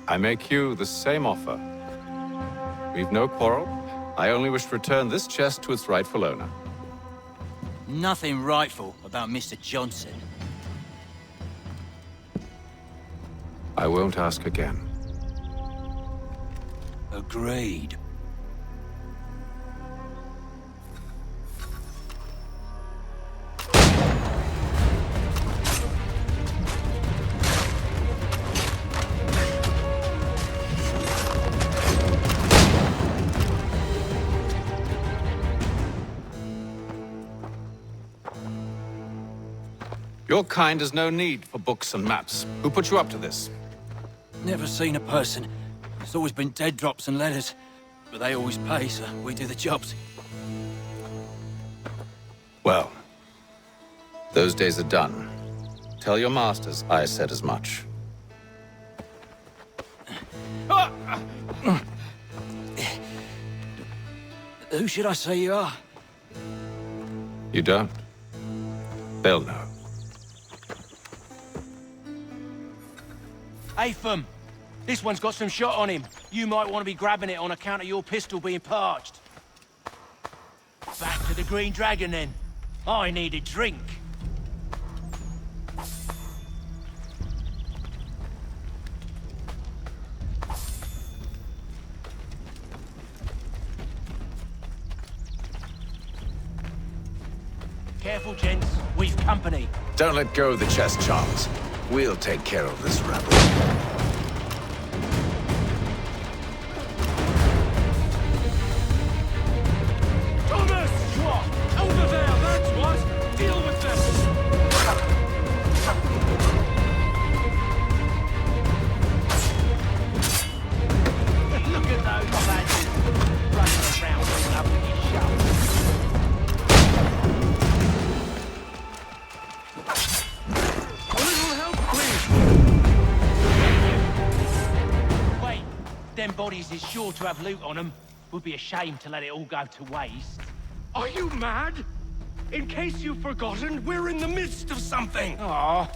[SPEAKER 13] I make you the same offer. We've no quarrel. I only wish to return this chest to its rightful owner.
[SPEAKER 2] Nothing rightful about Mr. Johnson.
[SPEAKER 13] I won't ask again.
[SPEAKER 2] Agreed.
[SPEAKER 13] Your kind has no need for books and maps. Who put you up to this?
[SPEAKER 2] Never seen a person. It's always been dead drops and letters. But they always pay, so we do the jobs.
[SPEAKER 13] Well, those days are done. Tell your masters I said as much.
[SPEAKER 2] Who should I say you are?
[SPEAKER 13] You don't? They'll know.
[SPEAKER 2] Atham, this one's got some shot on him. You might want to be grabbing it on account of your pistol being parched. Back to the Green Dragon, then. I need a drink. Careful, gents. We've company.
[SPEAKER 7] Don't let go of the chest, Charles. We'll take care of this rabble.
[SPEAKER 16] Thomas! What? Over there, that's what! Deal with them!
[SPEAKER 2] Look at those badges running around all up with his show. them bodies is sure to have loot on them. Would be a shame to let it all go to waste.
[SPEAKER 8] Are you mad? In case you've forgotten, we're in the midst of something.
[SPEAKER 2] Aw,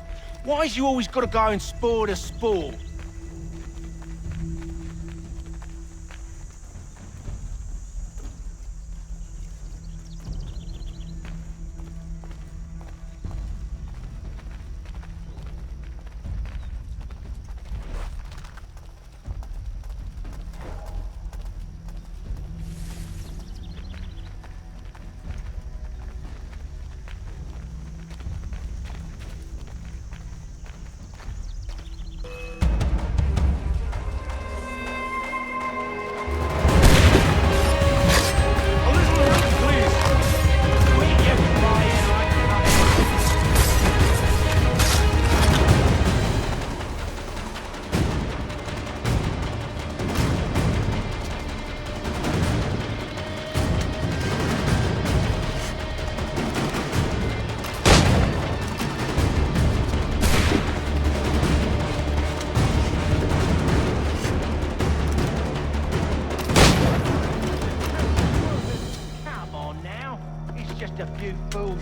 [SPEAKER 2] why's you always gotta go and spoil the sport?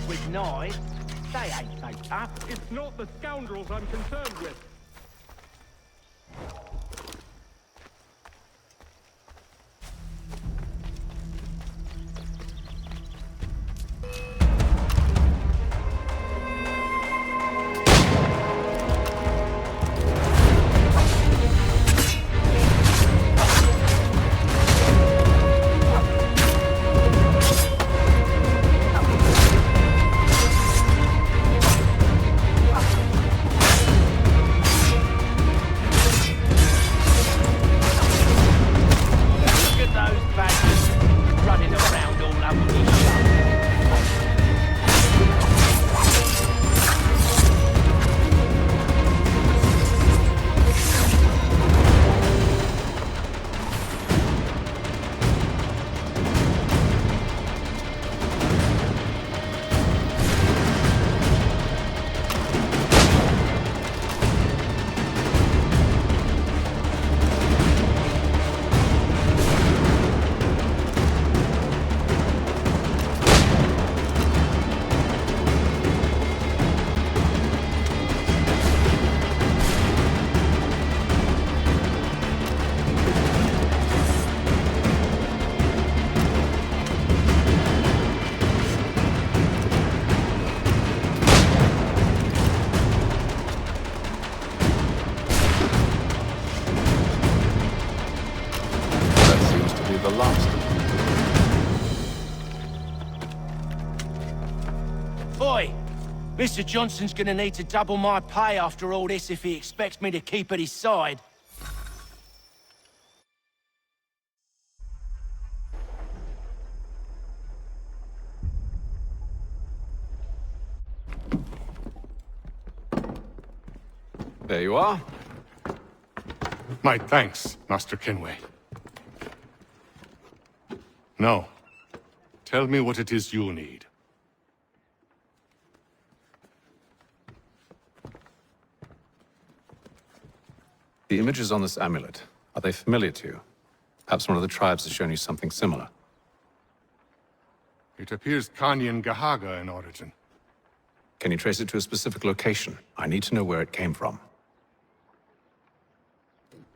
[SPEAKER 2] With knives, they ain't so tough.
[SPEAKER 8] It's not the scoundrels I'm concerned with.
[SPEAKER 2] Mr. Johnson's gonna need to double my pay after all this if he expects me to keep at his side.
[SPEAKER 13] There you are.
[SPEAKER 22] My thanks, Master Kenway. Now, tell me what it is you need.
[SPEAKER 13] The images on this amulet, are they familiar to you? Perhaps one of the tribes has shown you something similar.
[SPEAKER 22] It appears Kanyan Gahaga in origin.
[SPEAKER 13] Can you trace it to a specific location? I need to know where it came from.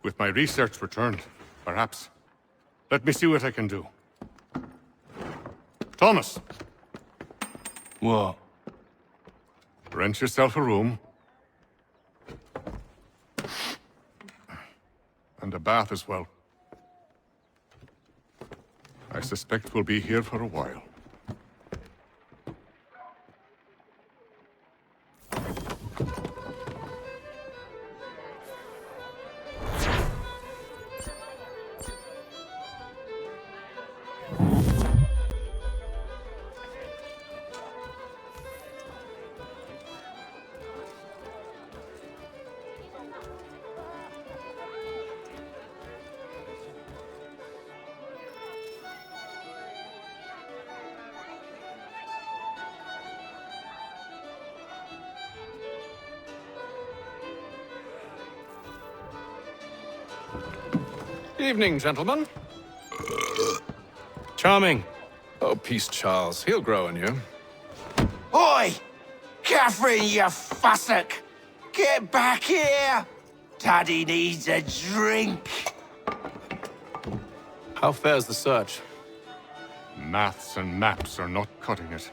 [SPEAKER 22] With my research returned, perhaps. Let me see what I can do. Thomas!
[SPEAKER 2] What?
[SPEAKER 22] Rent yourself a room. And a bath as well. I suspect we'll be here for a while.
[SPEAKER 13] Evening, gentlemen.
[SPEAKER 18] Charming.
[SPEAKER 13] Oh, peace, Charles. He'll grow on you.
[SPEAKER 10] Oi! Catherine, you fussock! Get back here! Daddy needs a drink!
[SPEAKER 13] How fares the search?
[SPEAKER 22] Maths and maps are not cutting it.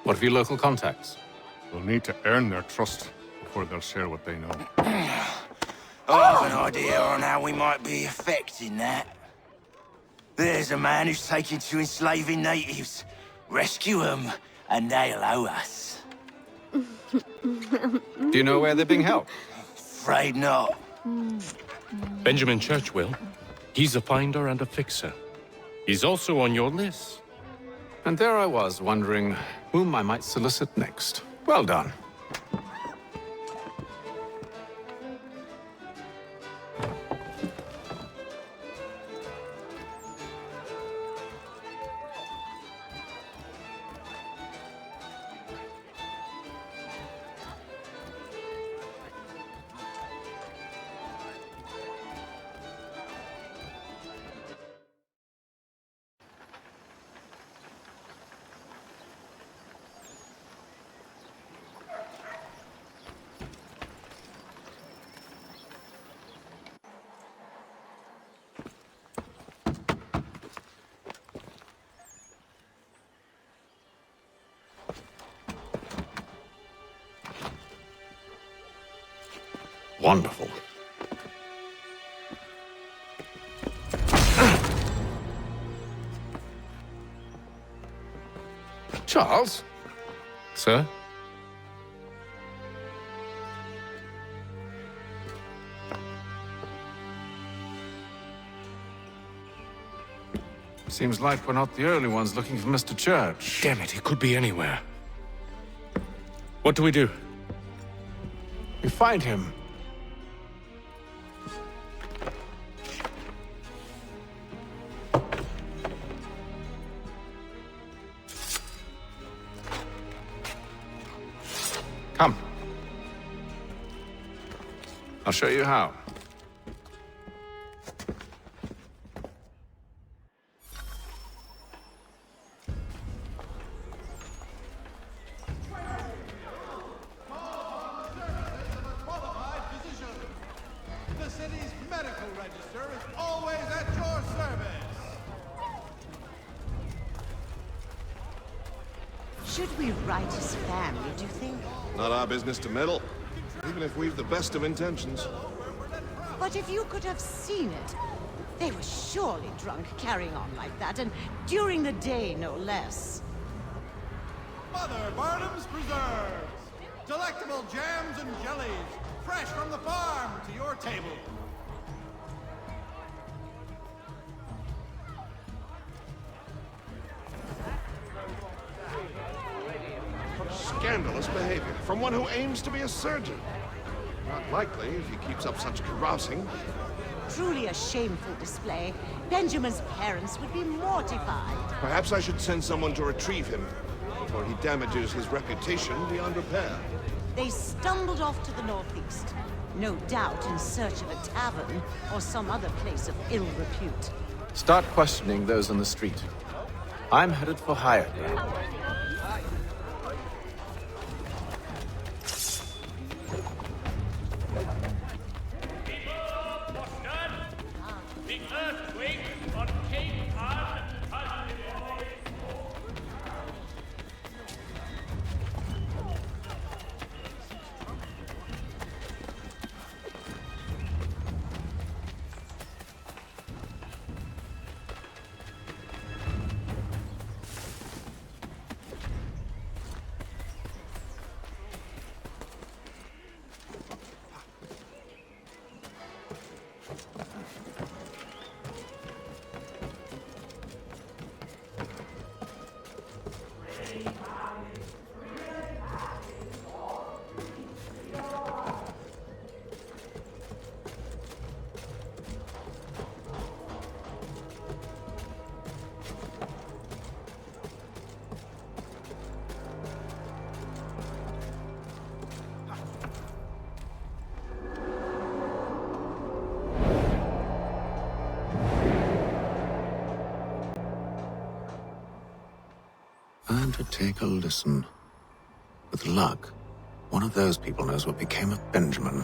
[SPEAKER 13] What of your local contacts?
[SPEAKER 22] We'll need to earn their trust before they'll share what they know.
[SPEAKER 10] I have an idea on how we might be affecting that. There's a man who's taken to enslaving natives. Rescue them, and they'll owe us.
[SPEAKER 13] Do you know where they're being held?
[SPEAKER 10] Afraid not.
[SPEAKER 18] Benjamin Churchwill. He's a finder and a fixer. He's also on your list.
[SPEAKER 13] And there I was, wondering whom I might solicit next. Well done. Wonderful. Charles?
[SPEAKER 18] Sir?
[SPEAKER 13] Seems like we're not the only ones looking for Mr. Church.
[SPEAKER 18] Damn it, he could be anywhere. What do we do?
[SPEAKER 13] We find him. Come. I'll show you how.
[SPEAKER 15] The city's medical register is always at your service.
[SPEAKER 23] Should we write his family, do you think?
[SPEAKER 24] Not our business to meddle, even if we've the best of intentions.
[SPEAKER 23] But if you could have seen it, they were surely drunk carrying on like that, and during the day, no less.
[SPEAKER 15] Mother Barnum's Preserves. Delectable jams and jellies, fresh from the farm to your table.
[SPEAKER 24] Scandalous behavior from one who aims to be a surgeon. Not likely if he keeps up such carousing.
[SPEAKER 23] Truly a shameful display. Benjamin's parents would be mortified.
[SPEAKER 24] Perhaps I should send someone to retrieve him before he damages his reputation beyond repair.
[SPEAKER 23] They stumbled off to the northeast, no doubt in search of a tavern or some other place of ill repute.
[SPEAKER 13] Start questioning those on the street. I'm headed for higher ground.
[SPEAKER 16] The earthquake on Cape Ann has been.
[SPEAKER 7] should take a listen. With luck, one of those people knows what became of Benjamin.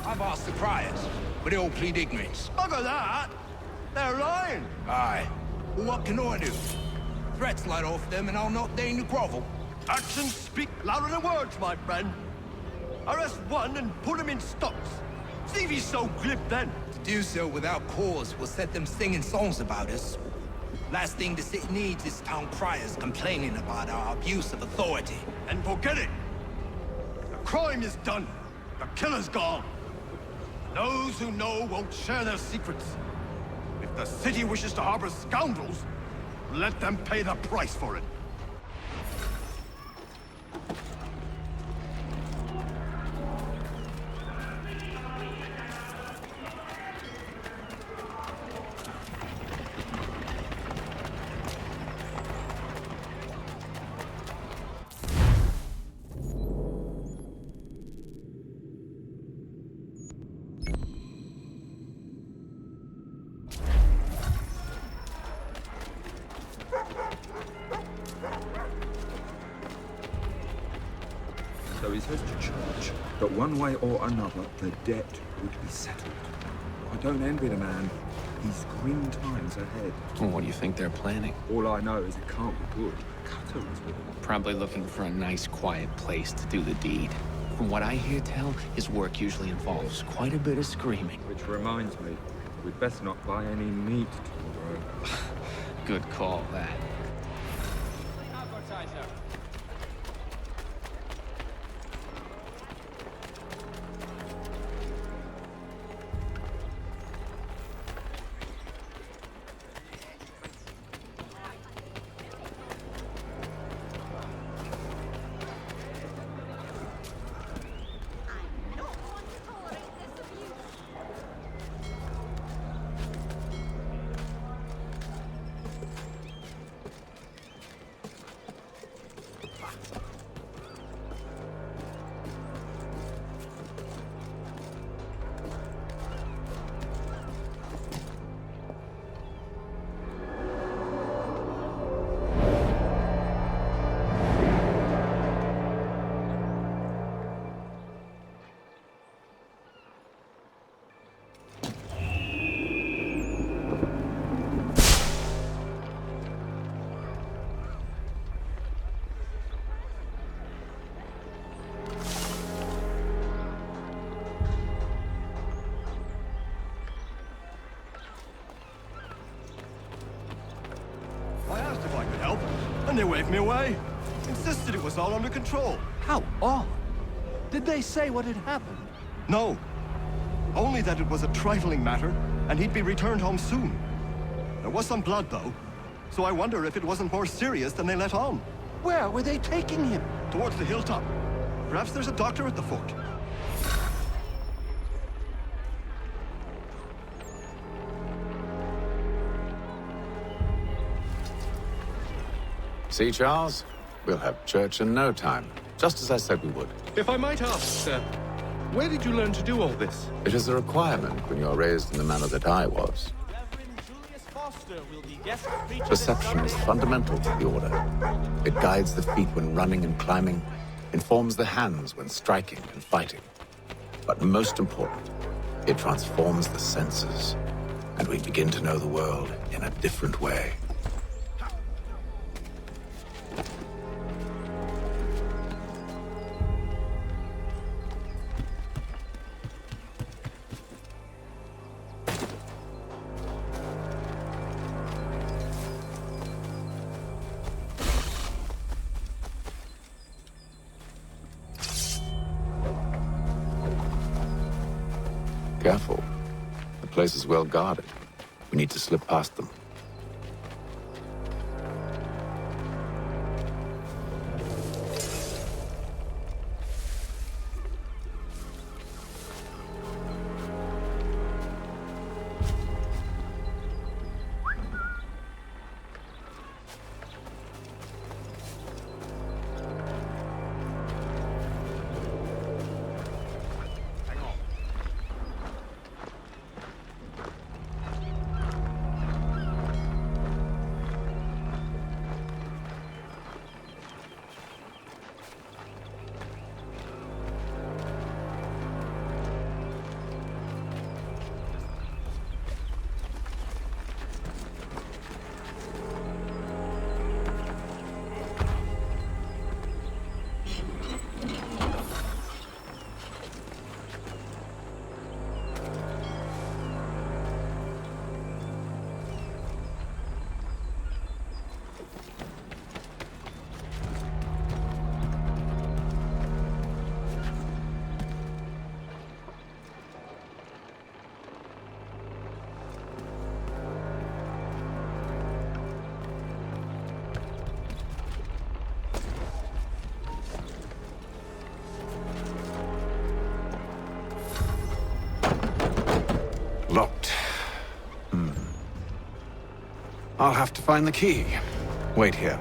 [SPEAKER 10] I've asked the priors, but they all plead ignorance.
[SPEAKER 8] Bugger that! They're lying!
[SPEAKER 10] Aye. Well, what can I do? Threats light off them and I'll not deign to grovel.
[SPEAKER 8] Actions speak louder than words, my friend. Arrest one and put him in stocks. See if he's so glib then.
[SPEAKER 10] To do so without cause will set them singing songs about us. Last thing the city needs is town criers complaining about our abuse of authority.
[SPEAKER 8] And forget it! The crime is done. The killer's gone. Those who know won't share their secrets. If the city wishes to harbor scoundrels, let them pay the price for it.
[SPEAKER 9] So he says to church that one way or another the debt would be settled. I don't envy the man. He's grim times ahead.
[SPEAKER 17] Well, what do you think they're planning?
[SPEAKER 9] All I know is it can't be good. Cutter is with him.
[SPEAKER 17] Probably looking for a nice, quiet place to do the deed. From what I hear tell, his work usually involves quite a bit of screaming.
[SPEAKER 9] Which reminds me, we'd best not buy any meat tomorrow.
[SPEAKER 17] Good call, that.
[SPEAKER 8] And they waved me away. Insisted it was all under control. How odd. Did they say what had happened? No. Only that it was a trifling matter, and he'd be returned home soon. There was some blood, though. So I wonder if it wasn't more serious than they let on. Where were they taking him? Towards the hilltop. Perhaps there's a doctor at the fort.
[SPEAKER 7] See, Charles? We'll have church in no time, just as I said we would.
[SPEAKER 18] If I might ask, sir, where did you learn to do all this?
[SPEAKER 7] It is a requirement when you are raised in the manner that I was. Perception is fundamental to the Order. It guides the feet when running and climbing, informs the hands when striking and fighting. But most important, it transforms the senses, and we begin to know the world in a different way. Careful. The place is well guarded. We need to slip past them.
[SPEAKER 13] Locked. I'll have to find the key. Wait here.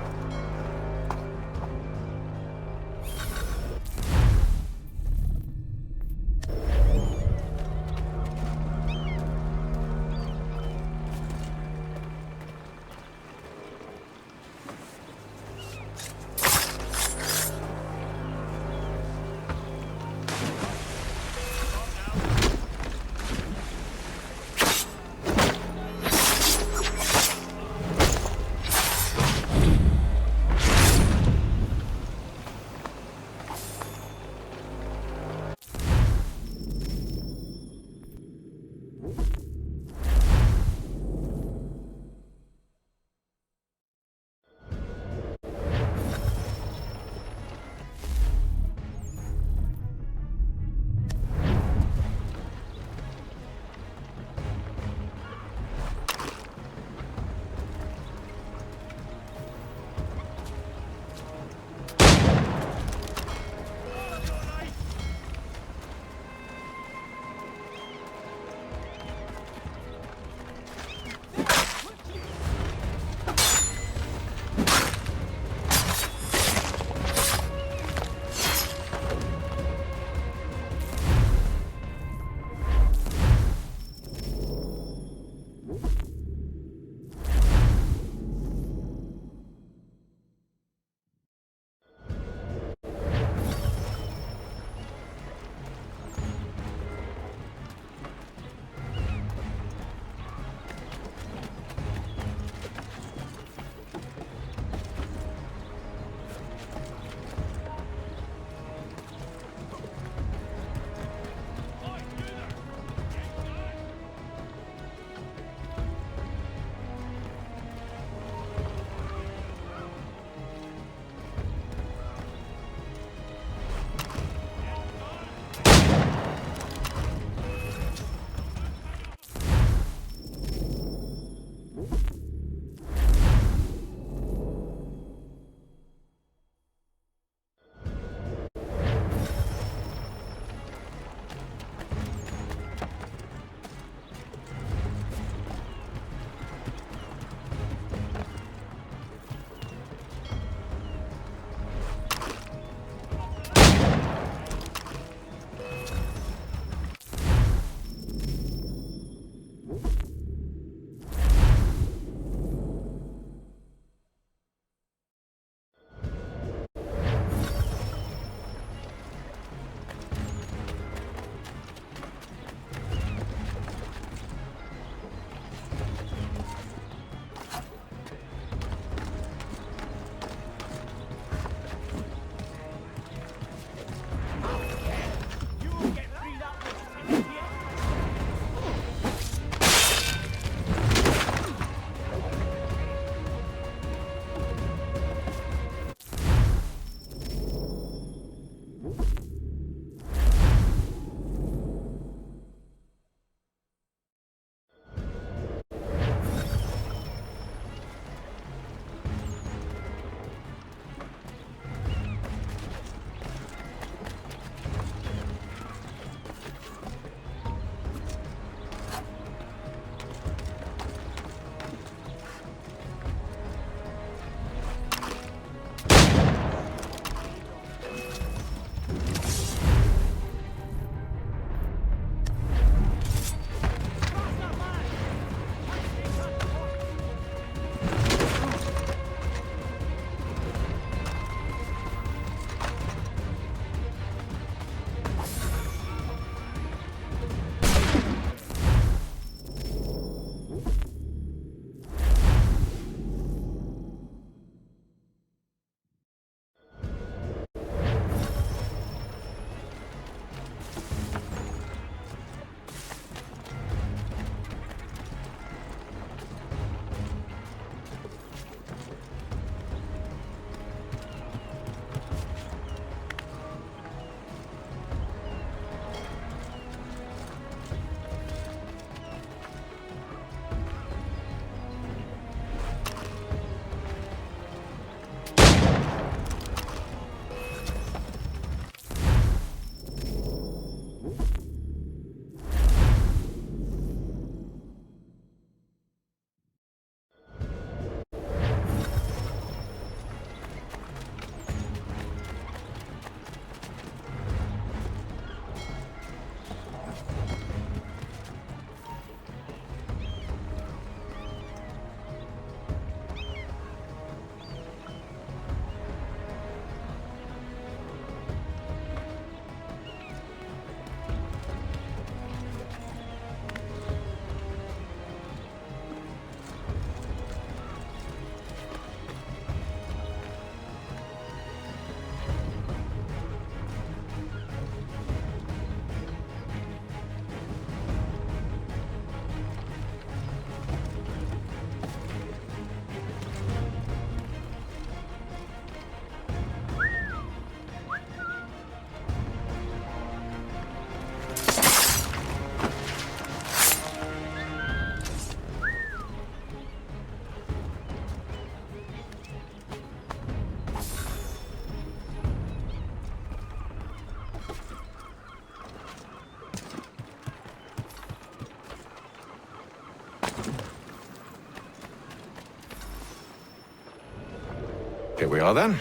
[SPEAKER 13] Here we are, then.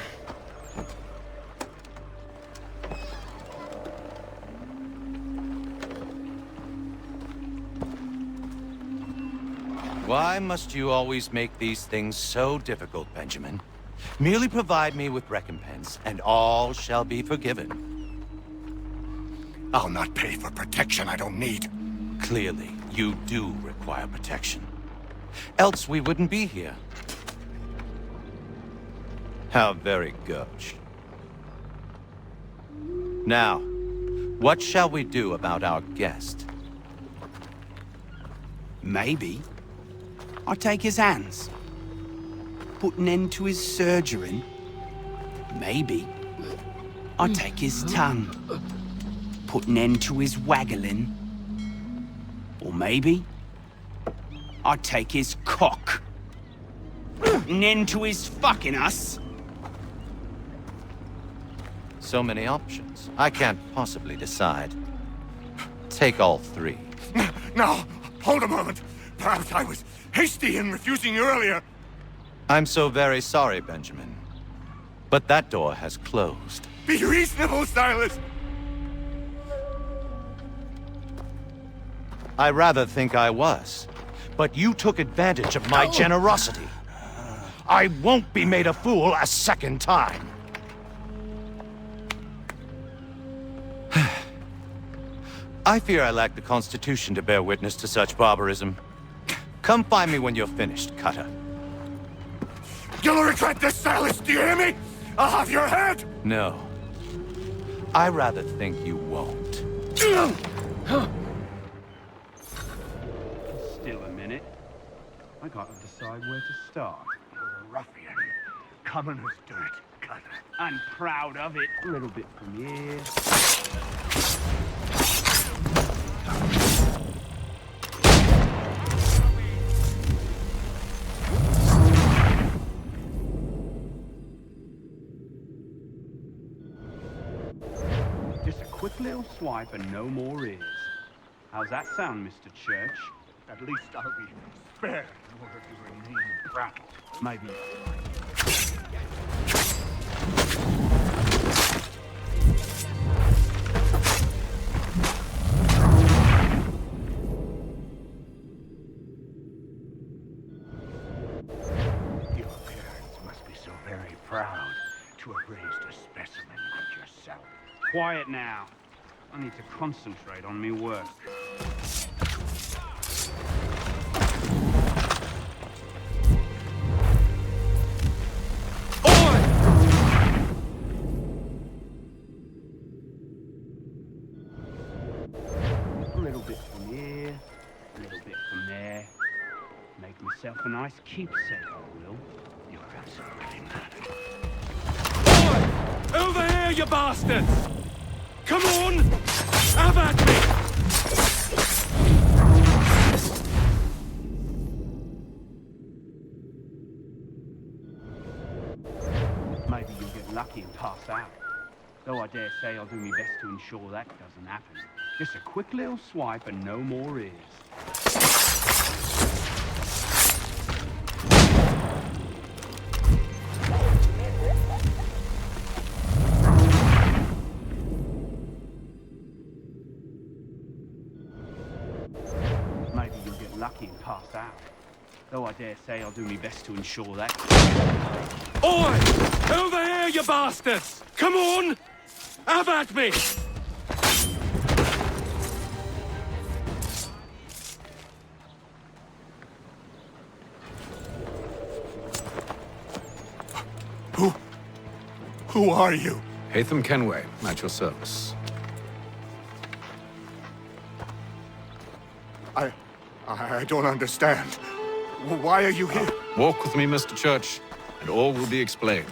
[SPEAKER 12] Why must you always make these things so difficult, Benjamin? Merely provide me with recompense, and all shall be forgiven.
[SPEAKER 6] I'll not pay for protection I don't need.
[SPEAKER 12] Clearly, you do require protection. Else we wouldn't be here. How very gauche. Now, what shall we do about our guest?
[SPEAKER 19] Maybe I'll take his hands. Put an end to his surgering. Maybe I'll take his tongue. Put an end to his waggling. Or maybe I'll take his cock. Put an end to his fucking us.
[SPEAKER 12] So many options. I can't possibly decide. Take all three.
[SPEAKER 6] Now, hold a moment. Perhaps I was hasty in refusing you earlier.
[SPEAKER 12] I'm so very sorry, Benjamin. But that door has closed.
[SPEAKER 6] Be reasonable, Silas!
[SPEAKER 12] I rather think I was. But you took advantage of my generosity. I won't be made a fool a second time. I fear I lack the constitution to bear witness to such barbarism. Come find me when you're finished, Cutter.
[SPEAKER 6] You'll regret this, Silas, do you hear me? I'll have your head!
[SPEAKER 12] No. I rather think you won't.
[SPEAKER 20] Still a minute. I gotta decide where to start.
[SPEAKER 11] You're a ruffian. Commoners do it, Cutter.
[SPEAKER 20] I'm proud of it. A little bit from here. Just a quick little swipe and no more is. How's that sound, Mr. Church?
[SPEAKER 11] At least I'll be spared in order to remain proud.
[SPEAKER 20] Maybe.
[SPEAKER 11] Your parents must be so very proud to have raised a specimen like yourself.
[SPEAKER 20] Quiet now. I need to concentrate on me work. A little bit from here, a little bit from there. Make myself a nice keepsake, I will.
[SPEAKER 11] You're absolutely mad.
[SPEAKER 18] Over here, you bastards! Come on! Have at me!
[SPEAKER 20] Maybe you'll get lucky and pass out. Though I dare say I'll do my best to ensure that doesn't happen. Just a quick little swipe and no more is. Maybe you'll get lucky and pass out. Though I dare say I'll do my best to ensure that.
[SPEAKER 18] Oi! Over here, you bastards! Come on! Have at me!
[SPEAKER 6] Who are you?
[SPEAKER 13] Hatham Kenway, at your service.
[SPEAKER 6] I don't understand. Why are you here?
[SPEAKER 13] Walk with me, Mr. Church, and all will be explained.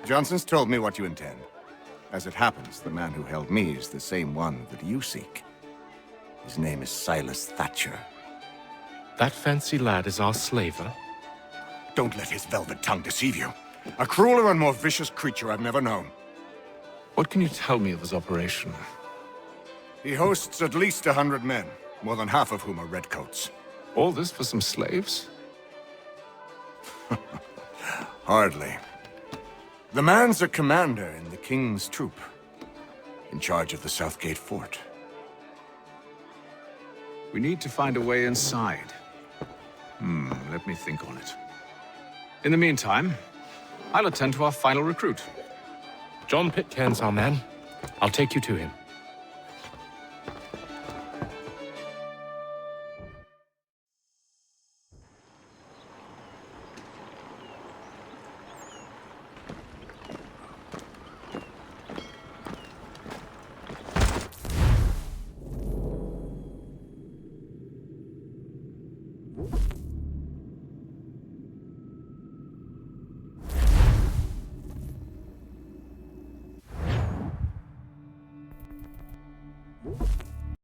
[SPEAKER 6] Johnson's told me what you intend. As it happens, the man who held me is the same one that you seek. His name is Silas Thatcher.
[SPEAKER 18] That fancy lad is our slaver?
[SPEAKER 6] Don't let his velvet tongue deceive you. A crueler and more vicious creature I've never known.
[SPEAKER 13] What can you tell me of his operation?
[SPEAKER 6] He hosts at least 100 men, more than half of whom are redcoats.
[SPEAKER 13] All this for some slaves?
[SPEAKER 6] Hardly. The man's a commander in the King's troop, in charge of the Southgate Fort.
[SPEAKER 13] We need to find a way inside. Let me think on it. In the meantime, I'll attend to our final recruit.
[SPEAKER 18] John Pitcairn's our man. I'll take you to him.
[SPEAKER 11] You